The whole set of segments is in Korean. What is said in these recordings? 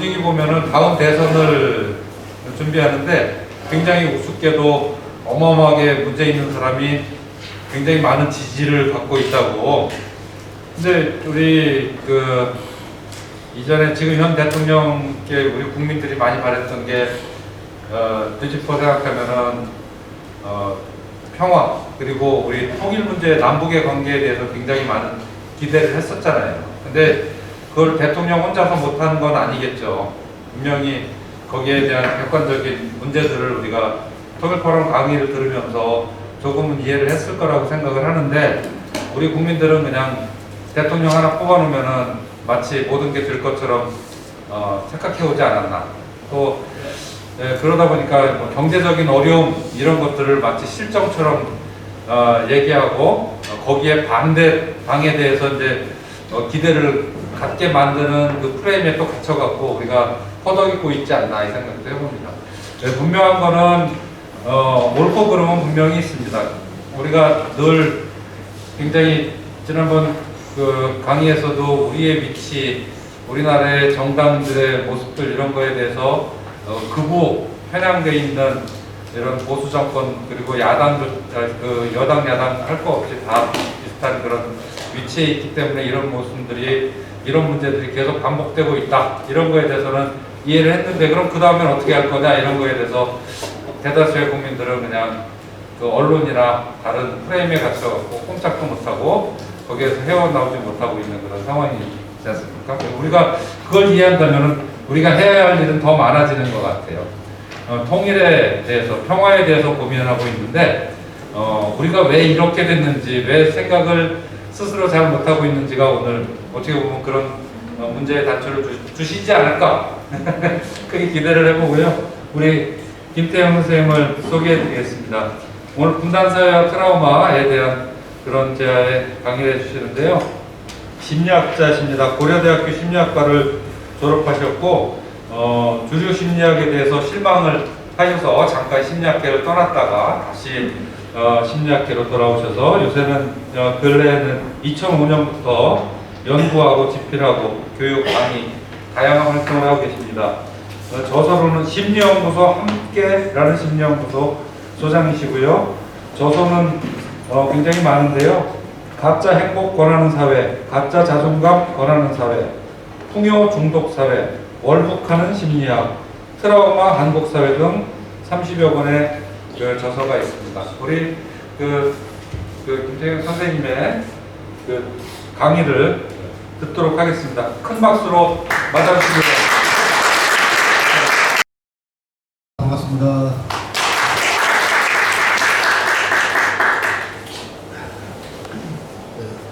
분위기 보면은 다음 대선을 준비하는데 굉장히 우습게도 어마어마하게 문제 있는 사람이 굉장히 많은 지지를 갖고 있다고. 근데 우리 이전에 지금 현 대통령께 우리 국민들이 많이 바랬던 게 뒤집어 생각하면은 평화 그리고 우리 통일 문제 남북의 관계에 대해서 굉장히 많은 기대를 했었잖아요. 근데 그걸 대통령 혼자서 못하는 건 아니겠죠. 분명히 거기에 대한 객관적인 문제들을 우리가 통일포럼 강의를 들으면서 조금은 이해를 했을 거라고 생각을 하는데 우리 국민들은 그냥 대통령 하나 뽑아놓으면은 마치 모든 게 될 것처럼 착각해오지 않았나. 또 그러다 보니까 뭐 경제적인 어려움 이런 것들을 마치 실정처럼 얘기하고 거기에 방에 대해서 이제 기대를 갖게 만드는 그 프레임에 또 갇혀갖고 우리가 허덕이고 있지 않나 이 생각도 해봅니다. 분명한 거는 옳고 그름은 분명히 있습니다. 우리가 늘 굉장히 지난번 그 강의에서도 우리의 위치, 우리나라의 정당들의 모습들 이런 거에 대해서 극우 편향돼 있는 이런 보수 정권 그리고 야당들 여당 야당 할 거 없이 다 비슷한 그런 위치에 있기 때문에 이런 모습들이 이런 문제들이 계속 반복되고 있다 이런 거에 대해서는 이해를 했는데 그럼 그 다음엔 어떻게 할 거냐 이런 거에 대해서 대다수의 국민들은 그냥 그 언론이나 다른 프레임에 갇혀갖고 꼼짝도 못하고 거기에서 헤어나오지 못하고 있는 그런 상황이지 않습니까? 우리가 그걸 이해한다면 우리가 해야 할 일은 더 많아지는 것 같아요. 통일에 대해서 평화에 대해서 고민하고 있는데 우리가 왜 이렇게 됐는지 왜 생각을 스스로 잘 못하고 있는지가 오늘 어떻게 보면 그런 문제의 단초를 주시지 않을까 크게 기대를 해보고요. 우리 김태형 선생님을 소개해 드리겠습니다. 오늘 분단사회와 트라우마에 대한 그런 제아에 강의를 해주시는데요. 심리학자십니다. 고려대학교 심리학과를 졸업하셨고 주류 심리학에 대해서 실망을 하셔서 잠깐 심리학계를 떠났다가 다시 심리학계로 돌아오셔서 요새는 근래에는 2005년부터 연구하고 집필하고 교육 강의 다양한 활동을 하고 계십니다. 저서로는 심리연구소 함께라는 심리연구소 소장이시고요. 저서는 굉장히 많은데요. 가짜 행복 권하는 사회, 가짜 자존감 권하는 사회, 풍요 중독 사회, 월북하는 심리학, 트라우마 한국 사회 등 30여 권의 저서가 있습니다. 우리 김태형 선생님의 강의를 듣도록 하겠습니다. 큰 박수로 맞아주시기 바랍니다. 반갑습니다.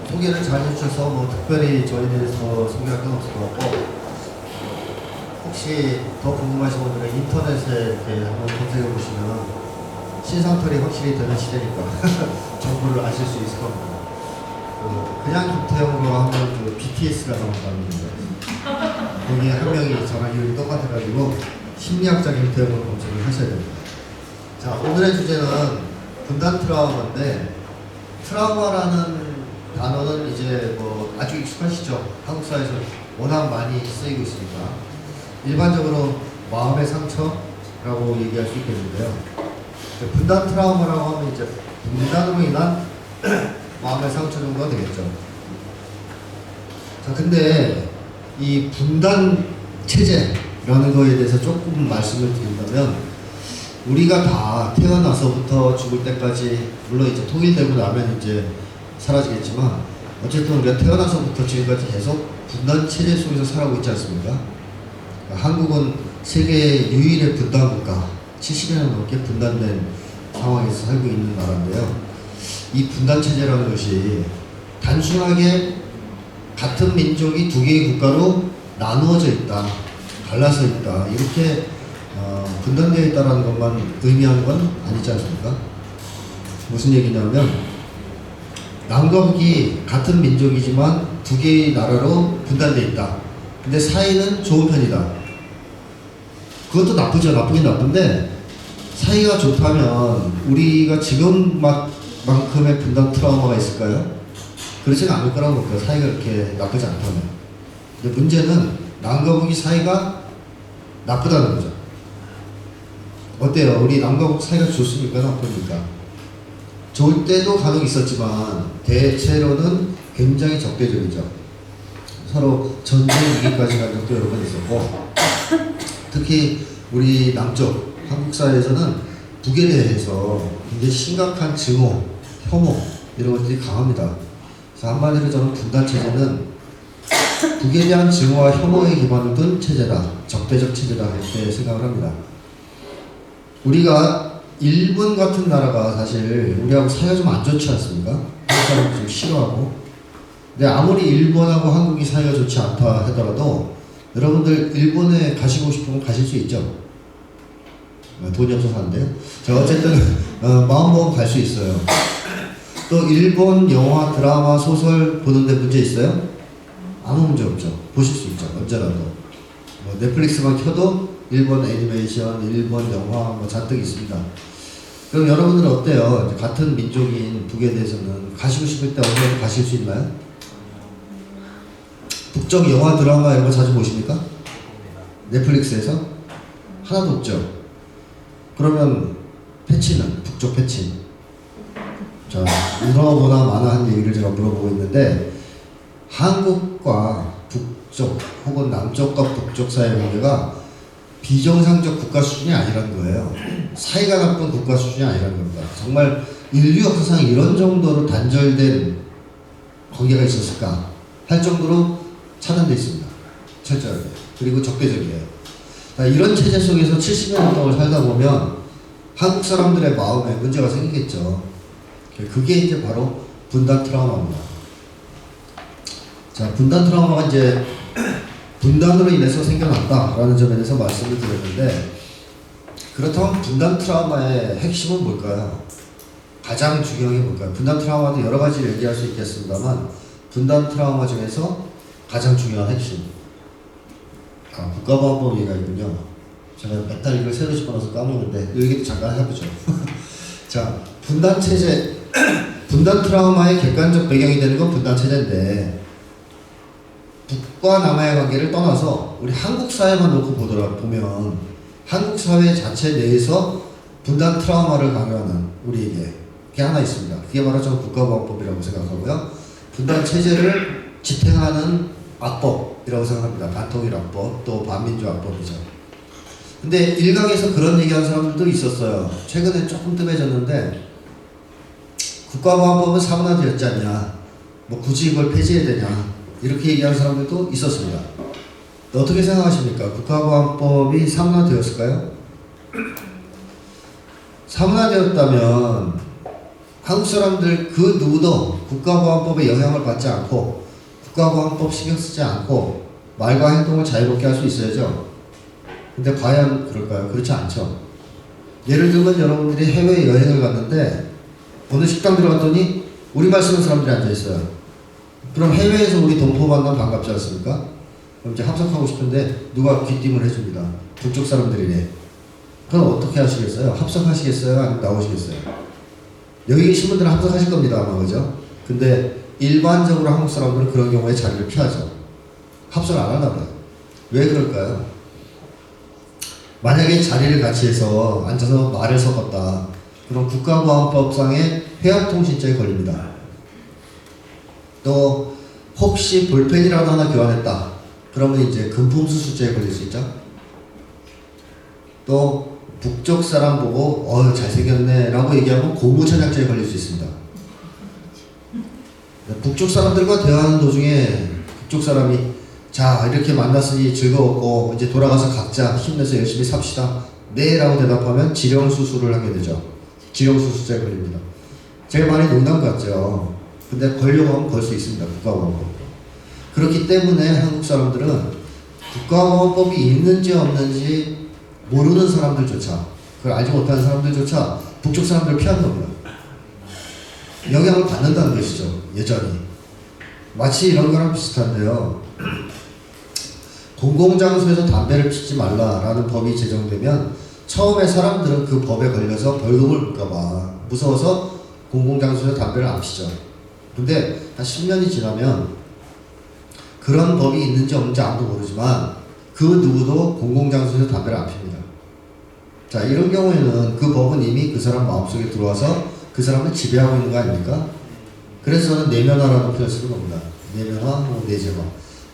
소개를 잘 해주셔서 뭐 특별히 저희에 대해서 소개할 건 없을 것 같고 혹시 더 궁금하신 분들은 인터넷에 이렇게 한번 검색해 보시면 신상털이 확실히 되는 시대니까 정보를 아실 수 있을 겁니다. 그냥 김태형으로 하면 BTS가 나온답니다. 거기에 한 명이 저랑 이름이 똑같아가지고 심리학자 김태형으로 검색을 하셔야 됩니다. 자, 오늘의 주제는 분단 트라우마인데 트라우마라는 단어는 이제 뭐 아주 익숙하시죠? 한국 사회에서 워낙 많이 쓰이고 있으니까 일반적으로 마음의 상처라고 얘기할 수 있겠는데요. 분단 트라우마라고 하면 이제 분단으로 인한 마음의 상처 정도가 되겠죠. 자, 근데 이 분단 체제라는 거에 대해서 조금 말씀을 드린다면 우리가 다 태어나서부터 죽을 때까지 물론 이제 통일되고 나면 이제 사라지겠지만 어쨌든 우리가 태어나서부터 지금까지 계속 분단 체제 속에서 살아오고 있지 않습니까? 한국은 세계 유일의 분단 국가, 70년 넘게 분단된 상황에서 살고 있는 나라인데요. 이 분단 체제라는 것이 단순하게 같은 민족이 두 개의 국가로 나누어져 있다, 갈라서 있다, 이렇게 분단되어 있다는 것만 의미하는 건 아니지 않습니까? 무슨 얘기냐면 남과 북이 같은 민족이지만 두 개의 나라로 분단되어 있다. 근데 사이는 좋은 편이다. 그것도 나쁘죠. 나쁘긴 나쁜데 사이가 좋다면 우리가 지금만큼의 분단 트라우마가 있을까요? 그렇지는 않을 거라고 볼까요? 사이가 그렇게 나쁘지 않다면. 근데 문제는 남과 북이 사이가 나쁘다는 거죠. 어때요? 우리 남과 북 사이가 좋습니까? 나쁩니까? 좋을 때도 간혹 있었지만 대체로는 굉장히 적대적이죠. 서로 전쟁 위기까지 간 적도 여러 번 있었고, 특히 우리 남쪽 한국 사회에서는 북에 대해서 굉장히 심각한 증오, 혐오 이런 것들이 강합니다. 그래서 한마디로 저는 분단 체제는 북에 대한 증오와 혐오에 기반을 둔 체제다, 적대적 체제다 이렇게 생각을 합니다. 우리가 일본 같은 나라가 사실 우리하고 사이가 좀 안 좋지 않습니까? 한국 사람들 좀 싫어하고. 근데 아무리 일본하고 한국이 사이가 좋지 않다 하더라도 여러분들 일본에 가시고 싶으면 가실 수 있죠. 돈이 없어서 안 돼요. 자, 어쨌든 마음 먹으면 갈 수 있어요. 또 일본 영화, 드라마, 소설 보는데 문제 있어요? 아무 문제 없죠. 보실 수 있죠. 언제라도. 넷플릭스만 켜도 일본 애니메이션, 일본 영화 뭐 잔뜩 있습니다. 그럼 여러분들은 어때요? 이제 같은 민족인 북에 대해서는 가시고 싶을 때 언제라도 가실 수 있나요? 북쪽 영화, 드라마 이런 거 자주 보십니까? 넷플릭스에서? 하나도 없죠. 그러면 패치는? 북쪽 패치. 자, 물어보나 마나 한 얘기를 제가 물어보고 있는데, 한국과 북쪽 혹은 남쪽과 북쪽 사이의 관계가 비정상적 국가 수준이 아니라는 거예요. 사이가 나쁜 국가 수준이 아니라는 겁니다. 정말 인류 역사상 이런 정도로 단절된 관계가 있었을까 할 정도로 차단되어 있습니다. 철저하게. 그리고 적대적이에요. 이런 체제 속에서 70년 동안 살다 보면 한국 사람들의 마음에 문제가 생기겠죠. 그게 이제 바로 분단 트라우마입니다. 자, 분단 트라우마가 이제 분단으로 인해서 생겨났다라는 점에 대해서 말씀을 드렸는데, 그렇다면 분단 트라우마의 핵심은 뭘까요? 가장 중요한 게 뭘까요? 분단 트라우마도 여러 가지 얘기할 수 있겠습니다만, 분단 트라우마 중에서 가장 중요한 핵심. 국가보안법 얘기가 있군요. 제가 맨날 이걸 새로 집어넣어서 까먹는데, 이 얘기도 잠깐 해보죠. 자, 분단 체제, 분단 트라우마의 객관적 배경이 되는 건 분단 체제인데, 북과 남의 관계를 떠나서 우리 한국 사회만 놓고 보면 한국 사회 자체 내에서 분단 트라우마를 강요하는 우리에게 그게 하나 있습니다. 그게 바로 저는 국가보안법이라고 생각하고요. 분단 체제를 지탱하는 악법이라고 생각합니다. 반통일 악법, 또 반민주 악법이죠. 근데 일각에서 그런 얘기하는 사람들도 있었어요. 최근에 조금 뜸해졌는데, 국가보안법은 사문화되었지 않냐, 뭐 굳이 이걸 폐지해야 되냐, 이렇게 얘기하는 사람들도 있었습니다. 어떻게 생각하십니까? 국가보안법이 사문화되었을까요? 사문화되었다면 한국 사람들 그 누구도 국가보안법의 영향을 받지 않고 국가보안법 신경 쓰지 않고 말과 행동을 자유롭게 할 수 있어야죠. 근데 과연 그럴까요? 그렇지 않죠. 예를 들면 여러분들이 해외 여행을 갔는데 어느 식당 들어갔더니 우리말 쓰는 사람들이 앉아있어요. 그럼 해외에서 우리 동포 만나면 반갑지 않습니까? 그럼 이제 합석하고 싶은데 누가 귀띔을 해줍니다. 북쪽 사람들이래. 그럼 어떻게 하시겠어요? 합석하시겠어요? 아니면 나오시겠어요? 여기 계신 분들은 합석하실 겁니다, 아마. 그죠? 근데 일반적으로 한국 사람들은 그런 경우에 자리를 피하죠. 합석을 안 하나 봐요. 왜 그럴까요? 만약에 자리를 같이 해서 앉아서 말을 섞었다. 그럼 국가보안법상의 회합통신죄에 걸립니다. 또 혹시 볼펜이라도 하나 교환했다. 그러면 이제 금품수수죄에 걸릴 수 있죠. 또 북쪽 사람 보고 잘생겼네 라고 얘기하면 고무천약죄에 걸릴 수 있습니다. 북쪽 사람들과 대화하는 도중에 북쪽 사람이 자, 이렇게 만났으니 즐거웠고 이제 돌아가서 각자 힘내서 열심히 삽시다. 네 라고 대답하면 지령수수를 하게 되죠. 지령수수죄에 걸립니다. 제가 많이 농담 같죠. 근데 걸려고 하면 걸 수 있습니다. 국가보안법. 그렇기 때문에 한국 사람들은 국가보안법이 있는지 없는지 모르는 사람들조차, 그걸 알지 못하는 사람들조차 북쪽 사람들을 피하는 겁니다. 영향을 받는다는 것이죠. 여전히. 마치 이런 거랑 비슷한데요. 공공장소에서 담배를 피지 말라라는 법이 제정되면 처음에 사람들은 그 법에 걸려서 벌금을 물까봐 무서워서 공공장소에서 담배를 안 피죠. 근데 한 10년이 지나면 그런 법이 있는지 없는지 아무도 모르지만 그 누구도 공공장소에서 담배를 안 핍니다. 자, 이런 경우에는 그 법은 이미 그 사람 마음속에 들어와서 그 사람을 지배하고 있는 거 아닙니까? 그래서 저는 내면화라는 표현을 쓰는 겁니다. 내면화, 내재화.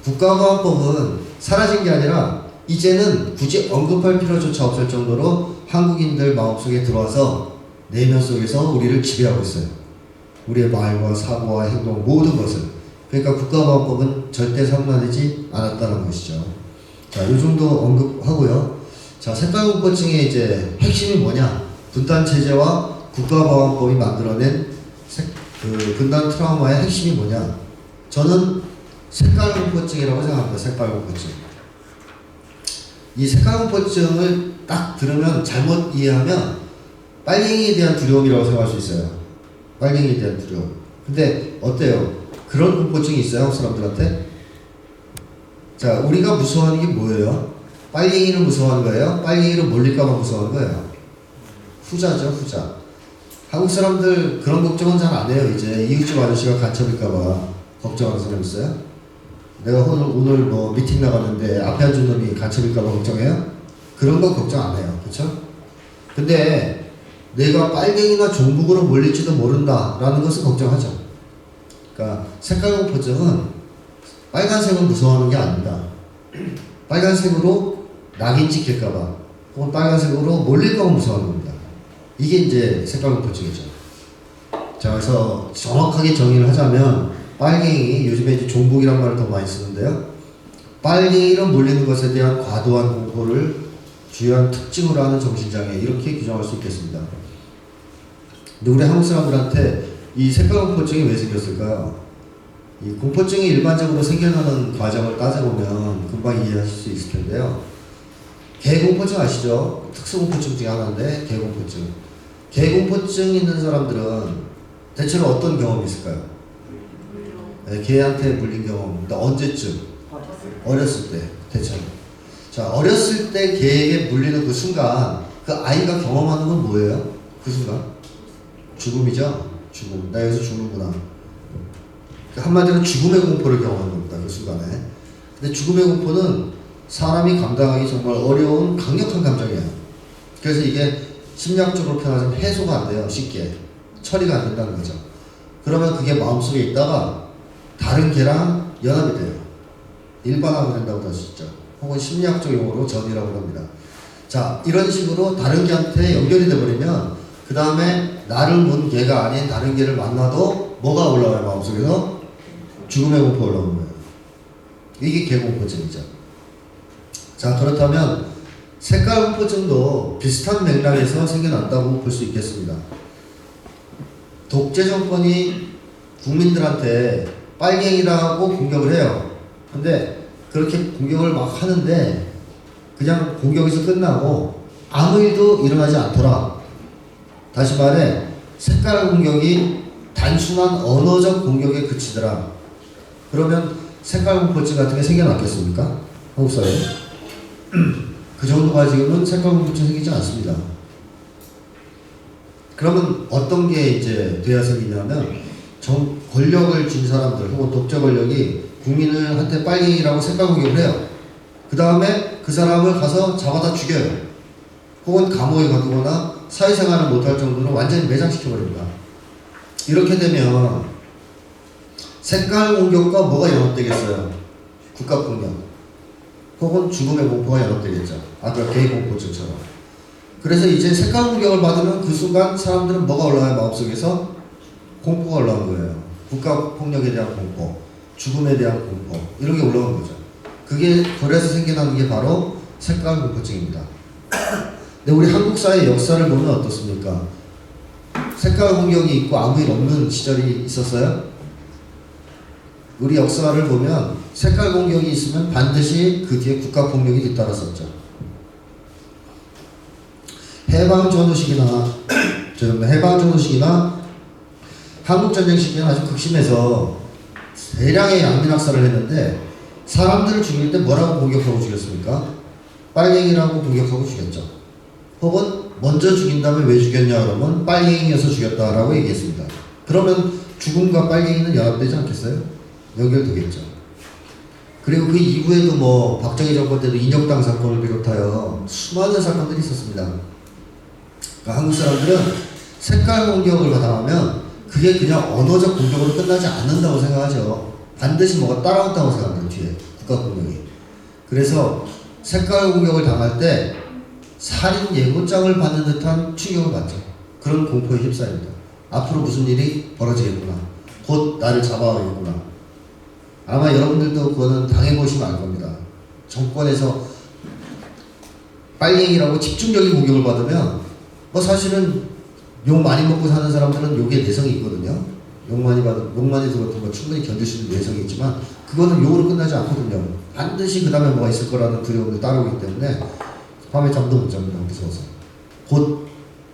국가보안법은 사라진 게 아니라 이제는 굳이 언급할 필요조차 없을 정도로 한국인들 마음속에 들어와서 내면 속에서 우리를 지배하고 있어요. 우리의 말과 사고와 행동 모든 것을. 그러니까 국가보안법은 절대 상관되지 않았다는 것이죠. 자, 이 정도 언급하고요. 자, 색깔공포증의 이제 핵심이 뭐냐? 분단 체제와 국가보안법이 만들어낸 분단 트라우마의 핵심이 뭐냐? 저는 색깔공포증이라고 생각합니다. 색깔공포증. 이 색깔공포증을 딱 들으면 잘못 이해하면 빨갱이에 대한 두려움이라고 생각할 수 있어요. 빨갱이에 대한 두려움. 근데 어때요? 그런 공포증이 있어요? 한국 사람들한테? 자, 우리가 무서워하는 게 뭐예요? 빨갱이를 무서워하는 거예요? 빨갱이를 몰릴까봐 무서워하는 거예요? 후자죠, 후자. 한국 사람들 그런 걱정은 잘 안 해요. 이제 이웃집 아저씨가 간첩일까봐 걱정하는 사람 있어요? 내가 오늘 뭐 미팅 나갔는데 앞에 앉은 놈이 간첩일까봐 걱정해요? 그런 거 걱정 안 해요. 그쵸? 근데 내가 빨갱이나 종북으로 몰릴지도 모른다라는 것은 걱정하죠. 그러니까 색깔공포증은 빨간색을 무서워하는 게 아닙니다. 빨간색으로 낙인 찍힐까봐 혹은 빨간색으로 몰릴까봐 무서워하는 겁니다. 이게 이제 색깔공포증이죠. 자, 그래서 정확하게 정의를 하자면 빨갱이, 요즘에 이제 종북이란 말을 더 많이 쓰는데요. 빨갱이로 몰리는 것에 대한 과도한 공포를 주요한 특징으로 하는 정신장애, 이렇게 규정할 수 있겠습니다. 근데 우리 한국 사람들한테 이 색깔공포증이 왜 생겼을까요? 이 공포증이 일반적으로 생겨나는 과정을 따져보면 금방 이해하실 수 있을 텐데요. 개공포증 아시죠? 특수공포증 중에 하나인데 개공포증. 개공포증 있는 사람들은 대체로 어떤 경험이 있을까요? 네, 개한테 물린 경험. 언제쯤? 어렸을 때, 대체로. 자, 어렸을 때 개에게 물리는 그 순간, 그 아이가 경험하는 건 뭐예요? 그 순간? 죽음이죠? 죽음. 나 여기서 죽는구나. 한마디로 죽음의 공포를 경험하는 겁니다. 그 순간에. 근데 죽음의 공포는 사람이 감당하기 정말 어려운 강력한 감정이에요. 그래서 이게 심리학적으로 표현하자면 해소가 안 돼요. 쉽게. 처리가 안 된다는 거죠. 그러면 그게 마음속에 있다가 다른 개랑 연합이 돼요. 일반화가 된다고 할 수 있죠. 혹은 심리학적 용어로 전이라고 합니다. 자, 이런 식으로 다른 개한테 연결이 돼버리면 그 다음에 나를 문 개가 아닌 다른 개를 만나도 뭐가 올라와요? 마음속에서? 죽음의 공포가 올라오는 거예요. 이게 개공포증이죠. 자, 그렇다면 색깔공포증도 비슷한 맥락에서 생겨났다고 볼 수 있겠습니다. 독재 정권이 국민들한테 빨갱이라고 공격을 해요. 근데 그렇게 공격을 막 하는데 그냥 공격에서 끝나고 아무 일도 일어나지 않더라. 다시 말해 색깔 공격이 단순한 언어적 공격에 그치더라. 그러면 색깔 공포증 같은 게 생겨났겠습니까? 한국 사회에? 그 정도가 지금은 색깔 공포증 생기지 않습니다. 그러면 어떤 게 이제 돼야 생기냐면 권력을 쥔 사람들 혹은 독재 권력이 국민한테 빨갱이라고 색깔 공격을 해요. 그 다음에 그 사람을 가서 잡아다 죽여요. 혹은 감옥에 가두거나 사회생활을 못할 정도로 완전히 매장시켜버립니다. 이렇게 되면 색깔 공격과 뭐가 연합되겠어요? 국가폭력 혹은 죽음의 공포가 연합되겠죠. 아까 개인 공포증처럼. 그래서 이제 색깔 공격을 받으면 그 순간 사람들은 뭐가 올라와요? 마음속에서? 공포가 올라온 거예요. 국가폭력에 대한 공포, 죽음에 대한 공포, 이런 게 올라오는 거죠. 그게 그래서 생겨나는 게 바로 색깔 공포증입니다. 근데 우리 한국 사회 역사를 보면 어떻습니까? 색깔 공격이 있고 아무 일 없는 시절이 있었어요? 우리 역사를 보면 색깔 공격이 있으면 반드시 그 뒤에 국가 폭력이 뒤따랐었죠. 해방전후식이나 한국전쟁 시기는 아주 극심해서 대량의 양민학살을 했는데 사람들을 죽일 때 뭐라고 공격하고 죽였습니까? 빨갱이라고 공격하고 죽였죠. 혹은 먼저 죽인 다음에 왜 죽였냐 그러면 빨갱이여서 죽였다라고 얘기했습니다. 그러면 죽음과 빨갱이는 연합되지 않겠어요? 연결되겠죠. 그리고 그 이후에도 뭐 박정희 정권 때도 인혁당 사건을 비롯하여 수많은 사건들이 있었습니다. 그러니까 한국 사람들은 색깔 공격을 당하면 그게 그냥 언어적 공격으로 끝나지 않는다고 생각하죠. 반드시 뭐가 따라온다고 생각해요. 뒤에 국가 공격이. 그래서 색깔 공격을 당할 때 살인 예고장을 받는 듯한 충격을 받죠. 그런 공포에 휩싸입니다. 앞으로 무슨 일이 벌어지겠구나. 곧 나를 잡아가겠구나. 아마 여러분들도 그거는 당해보시면 알 겁니다. 정권에서 빨갱이라고 집중적인 공격을 받으면 뭐 사실은 욕 많이 먹고 사는 사람들은 욕의 내성이 있거든요. 욕 많이 들었던 거 충분히 견딜 수 있는 내성이 있지만 그거는 욕으로 끝나지 않거든요. 반드시 그 다음에 뭐가 있을 거라는 두려움을 따르기 때문에 밤에 잠도 못 잡니다. 무서워서. 곧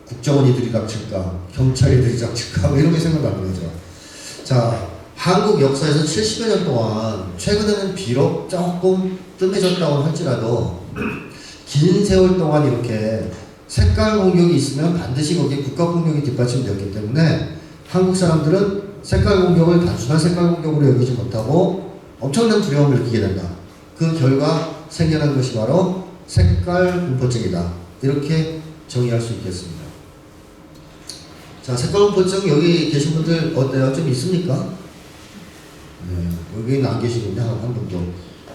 국정원이 들이닥칠까, 경찰이 들이닥칠까, 뭐 이런 게 생각나는 거죠. 자, 한국 역사에서 70여 년 동안, 최근에는 비록 조금 뜸해졌다고 할지라도, 긴 세월 동안 이렇게 색깔 공격이 있으면 반드시 거기에 국가 공격이 뒷받침되었기 때문에 한국 사람들은 색깔 공격을 단순한 색깔 공격으로 여기지 못하고 엄청난 두려움을 느끼게 된다. 그 결과 생겨난 것이 바로 색깔 공포증이다. 이렇게 정의할 수 있겠습니다. 자, 색깔 공포증 여기 계신 분들 어때요? 좀 있습니까? 네, 여기는 안 계시군요. 한 분도.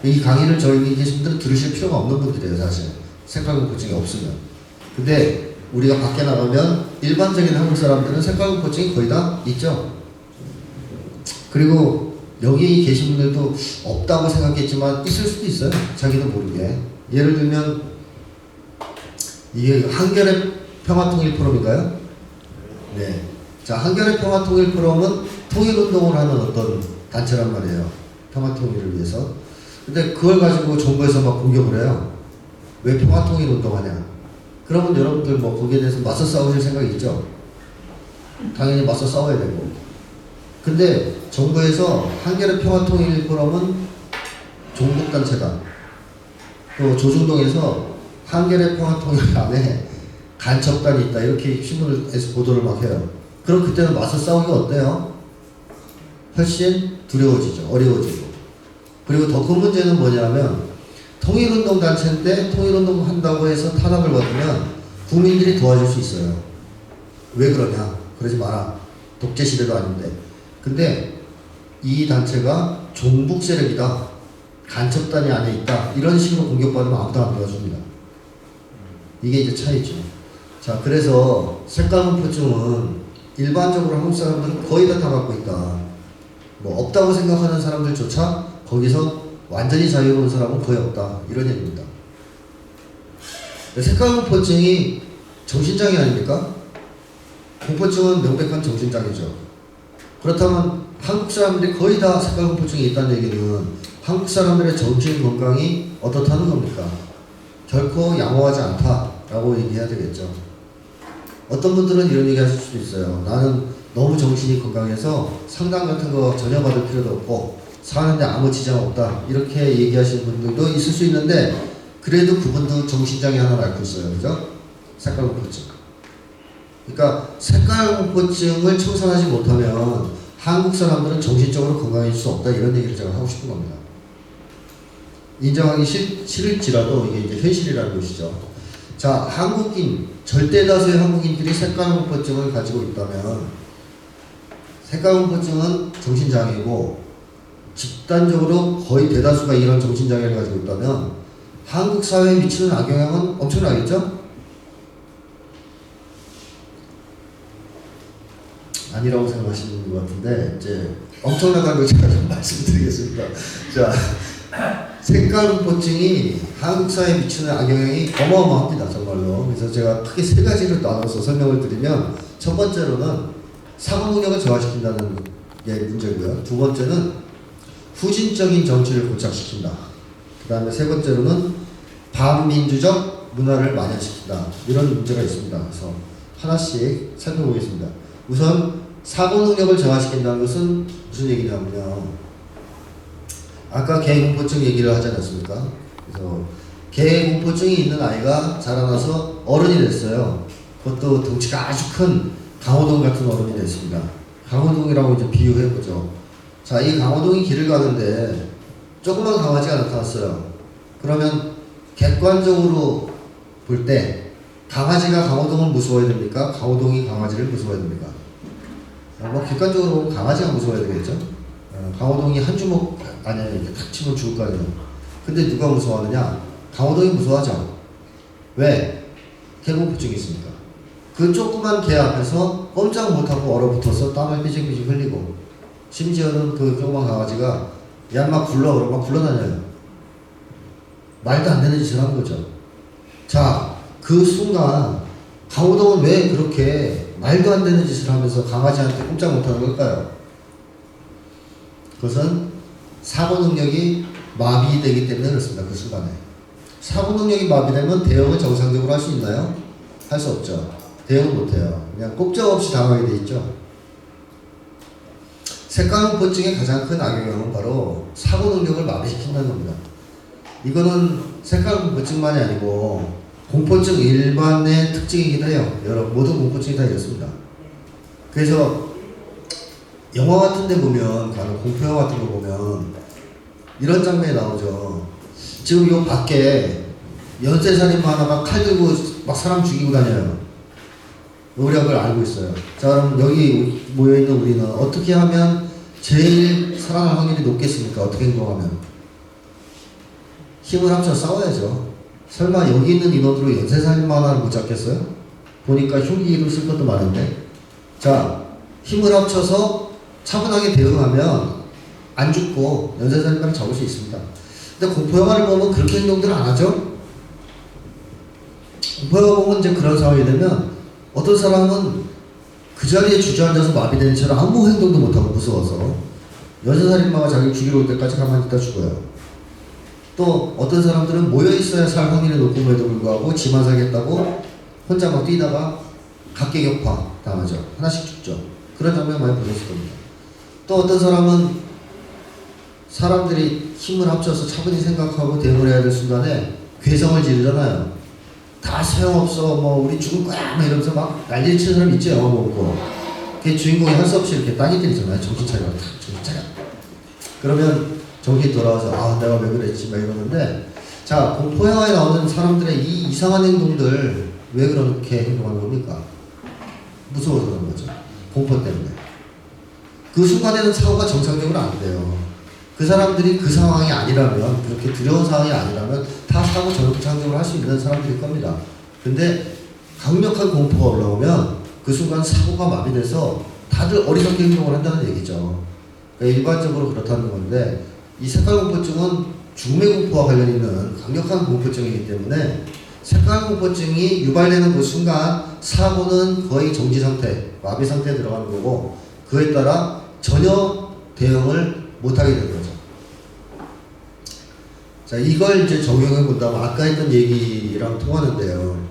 이 강의를 저희 계신 분들은 들으실 필요가 없는 분들이에요. 사실 색깔 공포증이 없으면. 근데 우리가 밖에 나가면 일반적인 한국 사람들은 색깔 공포증이 거의 다 있죠. 그리고 여기 계신 분들도 없다고 생각했지만 있을 수도 있어요. 자기도 모르게. 예를 들면 이게 한겨레 평화통일 포럼인가요? 네. 자, 한겨레 평화통일 포럼은 통일운동을 하는 어떤 단체란 말이에요. 평화통일을 위해서. 근데 그걸 가지고 정부에서 막 공격을 해요. 왜 평화통일 운동하냐? 그러면 여러분들 뭐 거기에 대해서 맞서 싸우실 생각이 있죠? 당연히 맞서 싸워야 되고. 근데 정부에서 한겨레 평화통일 포럼은 종북단체다. 또 조중동에서 한겨레 평화통일 안에 간첩단이 있다. 이렇게 신문에서 보도를 막 해요. 그럼 그때는 맞서 싸우기가 어때요? 훨씬 두려워지죠. 어려워지고. 그리고 더 큰 문제는 뭐냐면 통일운동 단체인데 통일운동 한다고 해서 탄압을 받으면 국민들이 도와줄 수 있어요. 왜 그러냐? 그러지 마라. 독재 시대도 아닌데. 근데 이 단체가 종북 세력이다. 간첩단이 안에 있다. 이런 식으로 공격받으면 아무도 안 도와줍니다. 이게 이제 차이죠. 자, 그래서 색깔 공포증은 일반적으로 한국 사람들은 거의 다 갖고 있다. 뭐 없다고 생각하는 사람들조차 거기서 완전히 자유로운 사람은 거의 없다. 이런 얘기입니다. 색깔 공포증이 정신장애 아닙니까? 공포증은 명백한 정신장애죠. 그렇다면 한국 사람들이 거의 다 색깔 공포증이 있다는 얘기는 한국 사람들의 정신 건강이 어떻다는 겁니까? 결코 양호하지 않다라고 얘기해야 되겠죠. 어떤 분들은 이런 얘기 하실 수도 있어요. 나는 너무 정신이 건강해서 상담 같은 거 전혀 받을 필요도 없고 사는데 아무 지장 없다. 이렇게 얘기하시는 분들도 있을 수 있는데 그래도 그분도 정신장애 하나를 앓고 있어요. 그죠? 색깔 공포증. 그러니까 색깔 공포증을 청산하지 못하면 한국 사람들은 정신적으로 건강해질 수 없다. 이런 얘기를 제가 하고 싶은 겁니다. 인정하기 싫을지라도 이게 이제 현실이라는 것이죠. 자, 한국인, 절대 다수의 한국인들이 색깔 공포증을 가지고 있다면 색깔 공포증은 정신장애고 집단적으로 거의 대다수가 이런 정신장애를 가지고 있다면 한국 사회에 미치는 악영향은 엄청나겠죠? 아니라고 생각하시는 것 같은데 이제 엄청나다는 걸 제가 좀 말씀드리겠습니다. 자, 색깔 공포증이 한국 사회에 미치는 악영향이 어마어마합니다. 정말로. 그래서 제가 크게 세 가지를 나눠서 설명을 드리면 첫 번째로는 사고 능력을 저하시킨다는 게 문제고요. 두 번째는 후진적인 정치를 고착시킨다. 그 다음에 세 번째로는 반민주적 문화를 만연시킨다. 이런 문제가 있습니다. 그래서 하나씩 살펴보겠습니다. 우선 사고 능력을 저하시킨다는 것은 무슨 얘기냐면요. 아까 개공포증 얘기를 하지 않았습니까? 그래서 개공포증이 있는 아이가 자라나서 어른이 됐어요. 그것도 덩치가 아주 큰 강호동 같은 어른이 됐습니다. 강호동이라고 이제 비유해보죠. 자, 이 강호동이 길을 가는데 조그만 강아지가 나타났어요. 그러면 객관적으로 볼 때 강아지가 강호동을 무서워해야 됩니까? 강호동이 강아지를 무서워해야 됩니까? 뭐 객관적으로 보면 강아지가 무서워해야 되겠죠. 강호동이 한 주먹 아니야 이렇게 탁 치면 죽을 거 아니에요. 근데 누가 무서워하느냐? 강호동이 무서워하죠. 왜? 개공포증이 있으니까. 그 조그만 개 앞에서 꼼짝 못하고 얼어붙어서 땀을 삐직삐직 흘리고, 심지어는 그 조그만 강아지가 야 막 굴러 그러면 막 굴러다녀요. 말도 안 되는 짓을 하는 거죠. 자, 그 순간 강호동은 왜 그렇게 말도 안 되는 짓을 하면서 강아지한테 꼼짝 못하는 걸까요? 그것은 사고 능력이 마비되기 때문에 그렇습니다. 그 순간에. 사고 능력이 마비되면 대응을 정상적으로 할 수 있나요? 할 수 없죠. 대응을 못해요. 그냥 꼼짝없이 당하게 돼 있죠. 색감공포증의 가장 큰 악영향은 바로 사고 능력을 마비시킨다는 겁니다. 이거는 색감공포증만이 아니고 공포증 일반의 특징이기도 해요. 모든 공포증이 다 이렇습니다. 그래서 영화 같은 데 보면, 공포 영화 같은 거 보면 이런 장면이 나오죠. 지금 요 밖에 연쇄살인마 하나가 칼 들고 막 사람 죽이고 다녀요. 우리가 그걸 알고 있어요. 자, 그럼 여기 모여있는 우리는 어떻게 하면 제일 살아날 확률이 높겠습니까? 어떻게 행동하면? 힘을 합쳐 싸워야죠. 설마 여기 있는 인원으로 연쇄살인마 하나를 못 잡겠어요? 보니까 흉기를 쓸 것도 많은데. 자, 힘을 합쳐서 차분하게 대응하면 안 죽고 연쇄살인마를 잡을 수 있습니다. 근데 공포영화를 보면 그렇게 행동들 안 하죠? 공포영화 보면 이제 그런 상황이 되면 어떤 사람은 그 자리에 주저앉아서 마비되는 채로 아무 행동도 못하고 무서워서 연쇄살인마가 자기를 죽이러 올 때까지 가만히 있다 죽어요. 또 어떤 사람들은 모여있어야 살 확률이 높음에도 불구하고 지만 살겠다고 혼자 막 뛰다가 각계격파 당하죠. 하나씩 죽죠. 그런 장면 많이 보셨을 겁니다. 또 어떤 사람은 사람들이 힘을 합쳐서 차분히 생각하고 대응을 해야 될 순간에 괴성을 지르잖아요. 다 소용없어, 뭐 우리 죽을 거야 막 이러면서 막 난리를 치는 사람 있죠. 영화 보고. 그 주인공이 할 수 없이 이렇게 땅이 때리잖아요. 정신 차려, 정신 차려. 그러면 정신이 돌아와서 아 내가 왜 그랬지 막 이러는데, 자, 공포영화에 나오는 사람들의 이 이상한 행동들 왜 그렇게 행동하는 겁니까? 무서워서 그런 거죠. 공포 때문에. 그 순간에는 사고가 정상적으로 안 돼요. 그 사람들이 그 상황이 아니라면, 그렇게 두려운 상황이 아니라면 다 사고 정상적으로 할 수 있는 사람들일 겁니다. 근데 강력한 공포가 올라오면 그 순간 사고가 마비돼서 다들 어리석게 행동을 한다는 얘기죠. 그러니까 일반적으로 그렇다는 건데, 이 색깔공포증은 죽음의 공포와 관련 있는 강력한 공포증이기 때문에 색깔공포증이 유발되는 그 순간 사고는 거의 정지 상태, 마비 상태에 들어가는 거고, 그에 따라 전혀 대응을 못하게 되는 거죠. 자, 이걸 이제 적용해 본다면 아까 했던 얘기랑 통하는데요.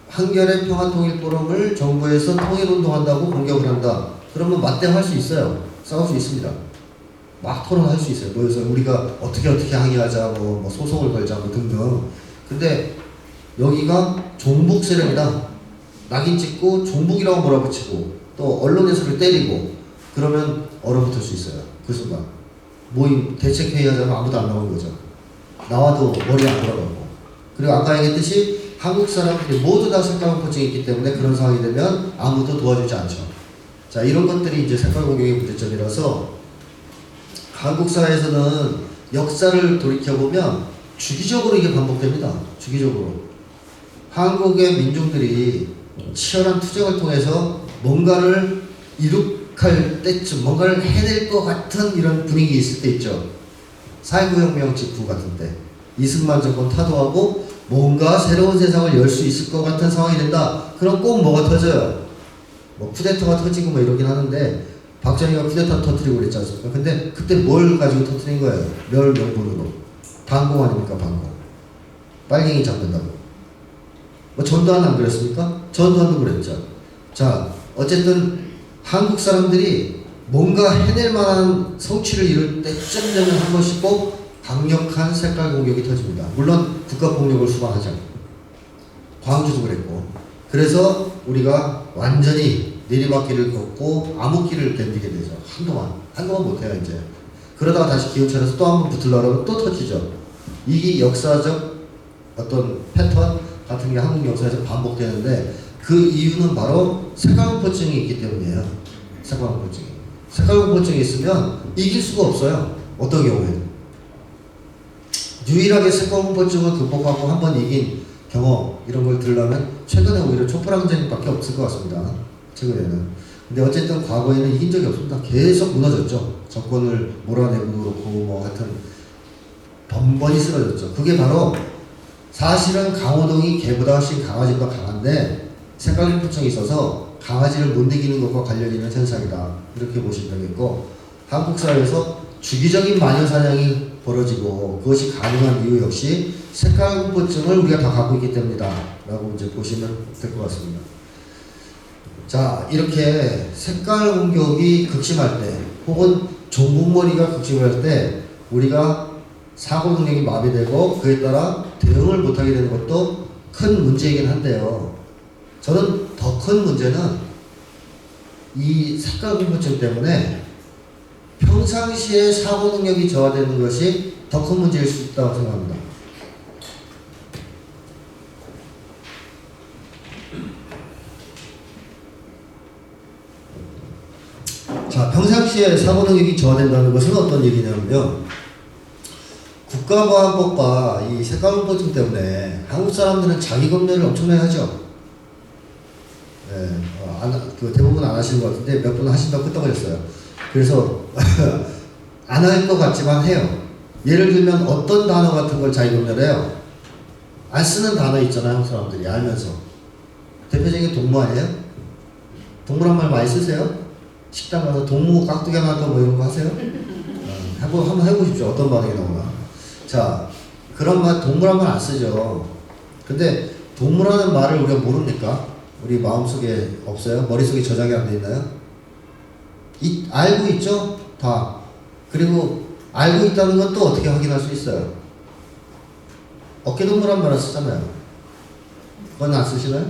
한겨레 평화통일포럼을 정부에서 통일운동한다고 공격을 한다. 그러면 맞대응할 수 있어요. 싸울 수 있습니다. 막 토론할 수 있어요. 모여서 우리가 어떻게 항의하자, 뭐 소송을 걸자, 뭐 등등. 근데 여기가 종북 세력이다. 낙인 찍고 종북이라고 몰아붙이고 또 언론에서를 때리고 그러면 얼어붙을 수 있어요. 그 순간. 모임 대책회의 하자면 아무도 안 나오는 거죠. 나와도 머리 안 돌아가고. 그리고 아까 얘기했듯이 한국 사람들이 모두 다 색깔공포증이 있기 때문에 그런 상황이 되면 아무도 도와주지 않죠. 자, 이런 것들이 이제 색깔공격의 문제점이라서 한국 사회에서는 역사를 돌이켜보면 주기적으로 이게 반복됩니다. 주기적으로. 한국의 민중들이 치열한 투쟁을 통해서 뭔가를 이룩할 때쯤, 뭔가를 해낼 것 같은 이런 분위기 있을 때 있죠. 4.19 혁명 직후 같은 때. 이승만 정권 타도하고 뭔가 새로운 세상을 열 수 있을 것 같은 상황이 된다. 그럼 꼭 뭐가 터져요. 뭐 쿠데타가 터지고 뭐 이러긴 하는데 박정희가 쿠데타 터뜨리고 그랬지 않습니까? 근데 그때 뭘 가지고 터뜨린 거예요? 명분으로. 반공 아닙니까? 반공. 빨갱이 잡는다고. 뭐 전두환 안 그랬습니까? 전두환도 그랬죠. 자, 어쨌든 한국 사람들이 뭔가 해낼 만한 성취를 이룰 때쯤 되면 한 번씩 꼭 강력한 색깔 공격이 터집니다. 물론 국가폭력을 수반하죠. 광주도 그랬고. 그래서 우리가 완전히 내리막길을 걷고 암흑길을 견디게 되죠. 한동안 못해요, 이제. 그러다가 다시 기운 차려서 또 한 번 붙으려고 하면 또 터지죠. 이게 역사적 어떤 패턴 같은 게 한국 역사에서 반복되는데 그 이유는 바로 색깔공포증이 있기 때문이에요. 색깔공포증이. 색깔공포증이 있으면 이길 수가 없어요. 어떤 경우에는. 유일하게 색깔공포증을 극복하고 한 번 이긴 경험 이런 걸 들으려면 최근에 오히려 촛불항쟁밖에 없을 것 같습니다. 최근에는. 근데 어쨌든 과거에는 이긴 적이 없습니다. 계속 무너졌죠. 정권을 몰아내고 그렇고 뭐 하여튼 번번이 쓰러졌죠. 그게 바로 사실은 강호동이 개보다 훨씬 강아지보다 강한데 색깔공포증이 있어서 강아지를 못 이기는 것과 관련이 있는 현상이다. 이렇게 보시면 되겠고 한국 사회에서 주기적인 마녀 사냥이 벌어지고 그것이 가능한 이유 역시 색깔공포증을 우리가 다 갖고 있기 때문이다. 라고 이제 보시면 될 것 같습니다. 자, 이렇게 색깔 공격이 극심할 때 혹은 종북머리가 극심할 때 우리가 사고 능력이 마비되고 그에 따라 대응을 못하게 되는 것도 큰 문제이긴 한데요. 저는 더 큰 문제는 이 색깔 공포증 때문에 평상시에 사고 능력이 저하되는 것이 더 큰 문제일 수 있다고 생각합니다. 자, 평상시에 사고 능력이 저하된다는 것은 어떤 얘기냐면요. 국가보안법과 이 색깔공포증 때문에 한국 사람들은 자기 검열을 엄청나게 하죠. 네, 대부분 안 하시는 것 같은데 몇 분은 하신다고 끄떡거렸어요. 그래서 안 할 것 같지만 해요. 예를 들면 어떤 단어 같은 걸 자기 검열해요. 안 쓰는 단어 있잖아요. 한국 사람들이 알면서. 대표적인 동무 아니에요? 동무란 말 많이 쓰세요? 식당 가서 동무 깍두기 하나 더 뭐 이런 거 하세요? 한번 해보십시오. 어떤 반응이 나오나. 자, 그런 말, 동물한 말 안 쓰죠. 근데 동물하는 말을 우리가 모릅니까? 우리 마음속에 없어요? 머릿속에 저장이 안 돼 있나요? 알고 있죠? 다. 그리고 알고 있다는 건 또 어떻게 확인할 수 있어요? 어깨동무란 말을 쓰잖아요. 그건 안 쓰시나요?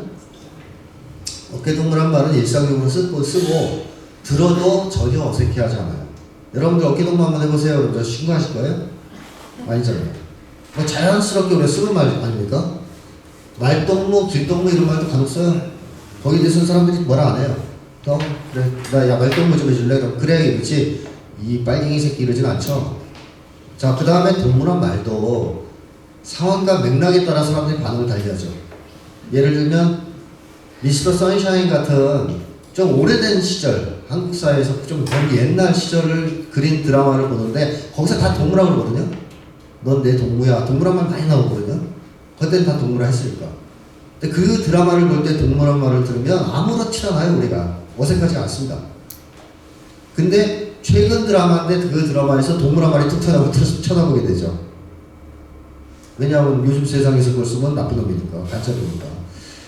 어깨동무란 말은 일상적으로 쓰고 들어도 전혀 어색해하지 않아요. 여러분들 어깨동무 한번 해보세요. 여러분들 신고하실 거예요? 아니잖아요. 뭐 자연스럽게 우리가 쓰는 말 아닙니까? 말동무, 길동무 이런 말도 간혹 써요. 거기에 대해서는 사람들이 뭐라 안 해요. 그래, 나 말동무 좀 해줄래? 그럼 그래, 그렇지. 이 빨갱이 새끼 이러진 않죠. 자, 그 다음에 동무란 말도 상황과 맥락에 따라 사람들이 반응을 달리하죠. 예를 들면 미스터 선샤인 같은 좀 오래된 시절, 한국 사회에서 좀 옛날 시절을 그린 드라마를 보는데 거기서 다 동무라고 그러거든요. 넌 내 동무야. 동무란 말 많이 나오거든요. 그때는 다 동무라 했으니까. 근데 그 드라마를 볼 때 동무란 말을 들으면 아무렇지도 않아요. 우리가 어색하지 않습니다. 근데 최근 드라마인데 그 드라마에서 동무란 말이 툭 쳐나보게 되죠. 왜냐하면 요즘 세상에서 그걸 쓰면 나쁜 놈이니까, 가짜놈이니까.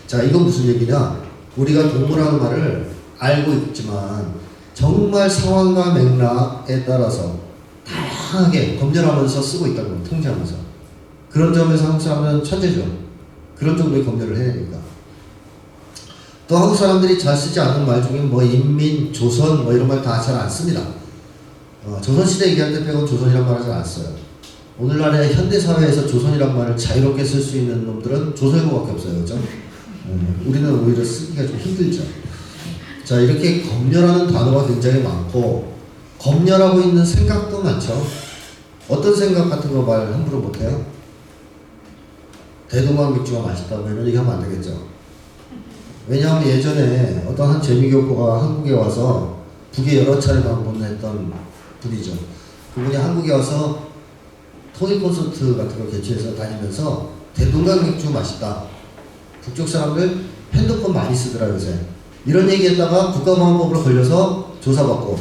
자, 이건 무슨 얘기냐? 우리가 동무라는 말을 알고 있지만 정말 상황과 맥락에 따라서 다양하게 검열하면서 쓰고 있다는 걸 통제하면서. 그런 점에서 한국 사람들은 천재죠. 그런 정도의 검열을 해야 됩니다. 또 한국 사람들이 잘 쓰지 않는 말 중에 뭐 인민, 조선 뭐 이런 말 다 잘 안 씁니다. 조선시대 얘기할 때 빼고 조선이란 말을 잘 안 써요. 오늘날의 현대사회에서 조선이란 말을 자유롭게 쓸 수 있는 놈들은 조선일보밖에 없어요. 그죠? 우리는 오히려 쓰기가 좀 힘들죠. 자, 이렇게 검열하는 단어가 굉장히 많고 검열하고 있는 생각도 많죠. 어떤 생각 같은 거 말 함부로 못해요? 대동강 맥주가 맛있다면 얘기하면 안 되겠죠. 왜냐하면 예전에 어떤 한 재미교포가 한국에 와서 북에 여러 차례 방문했던 분이죠. 그분이 한국에 와서 토익 콘서트 같은 걸 개최해서 다니면서 대동강 맥주 맛있다. 북쪽 사람들 핸드폰 많이 쓰더라 요새. 이런 얘기했다가 국가보안법으로 걸려서 조사받고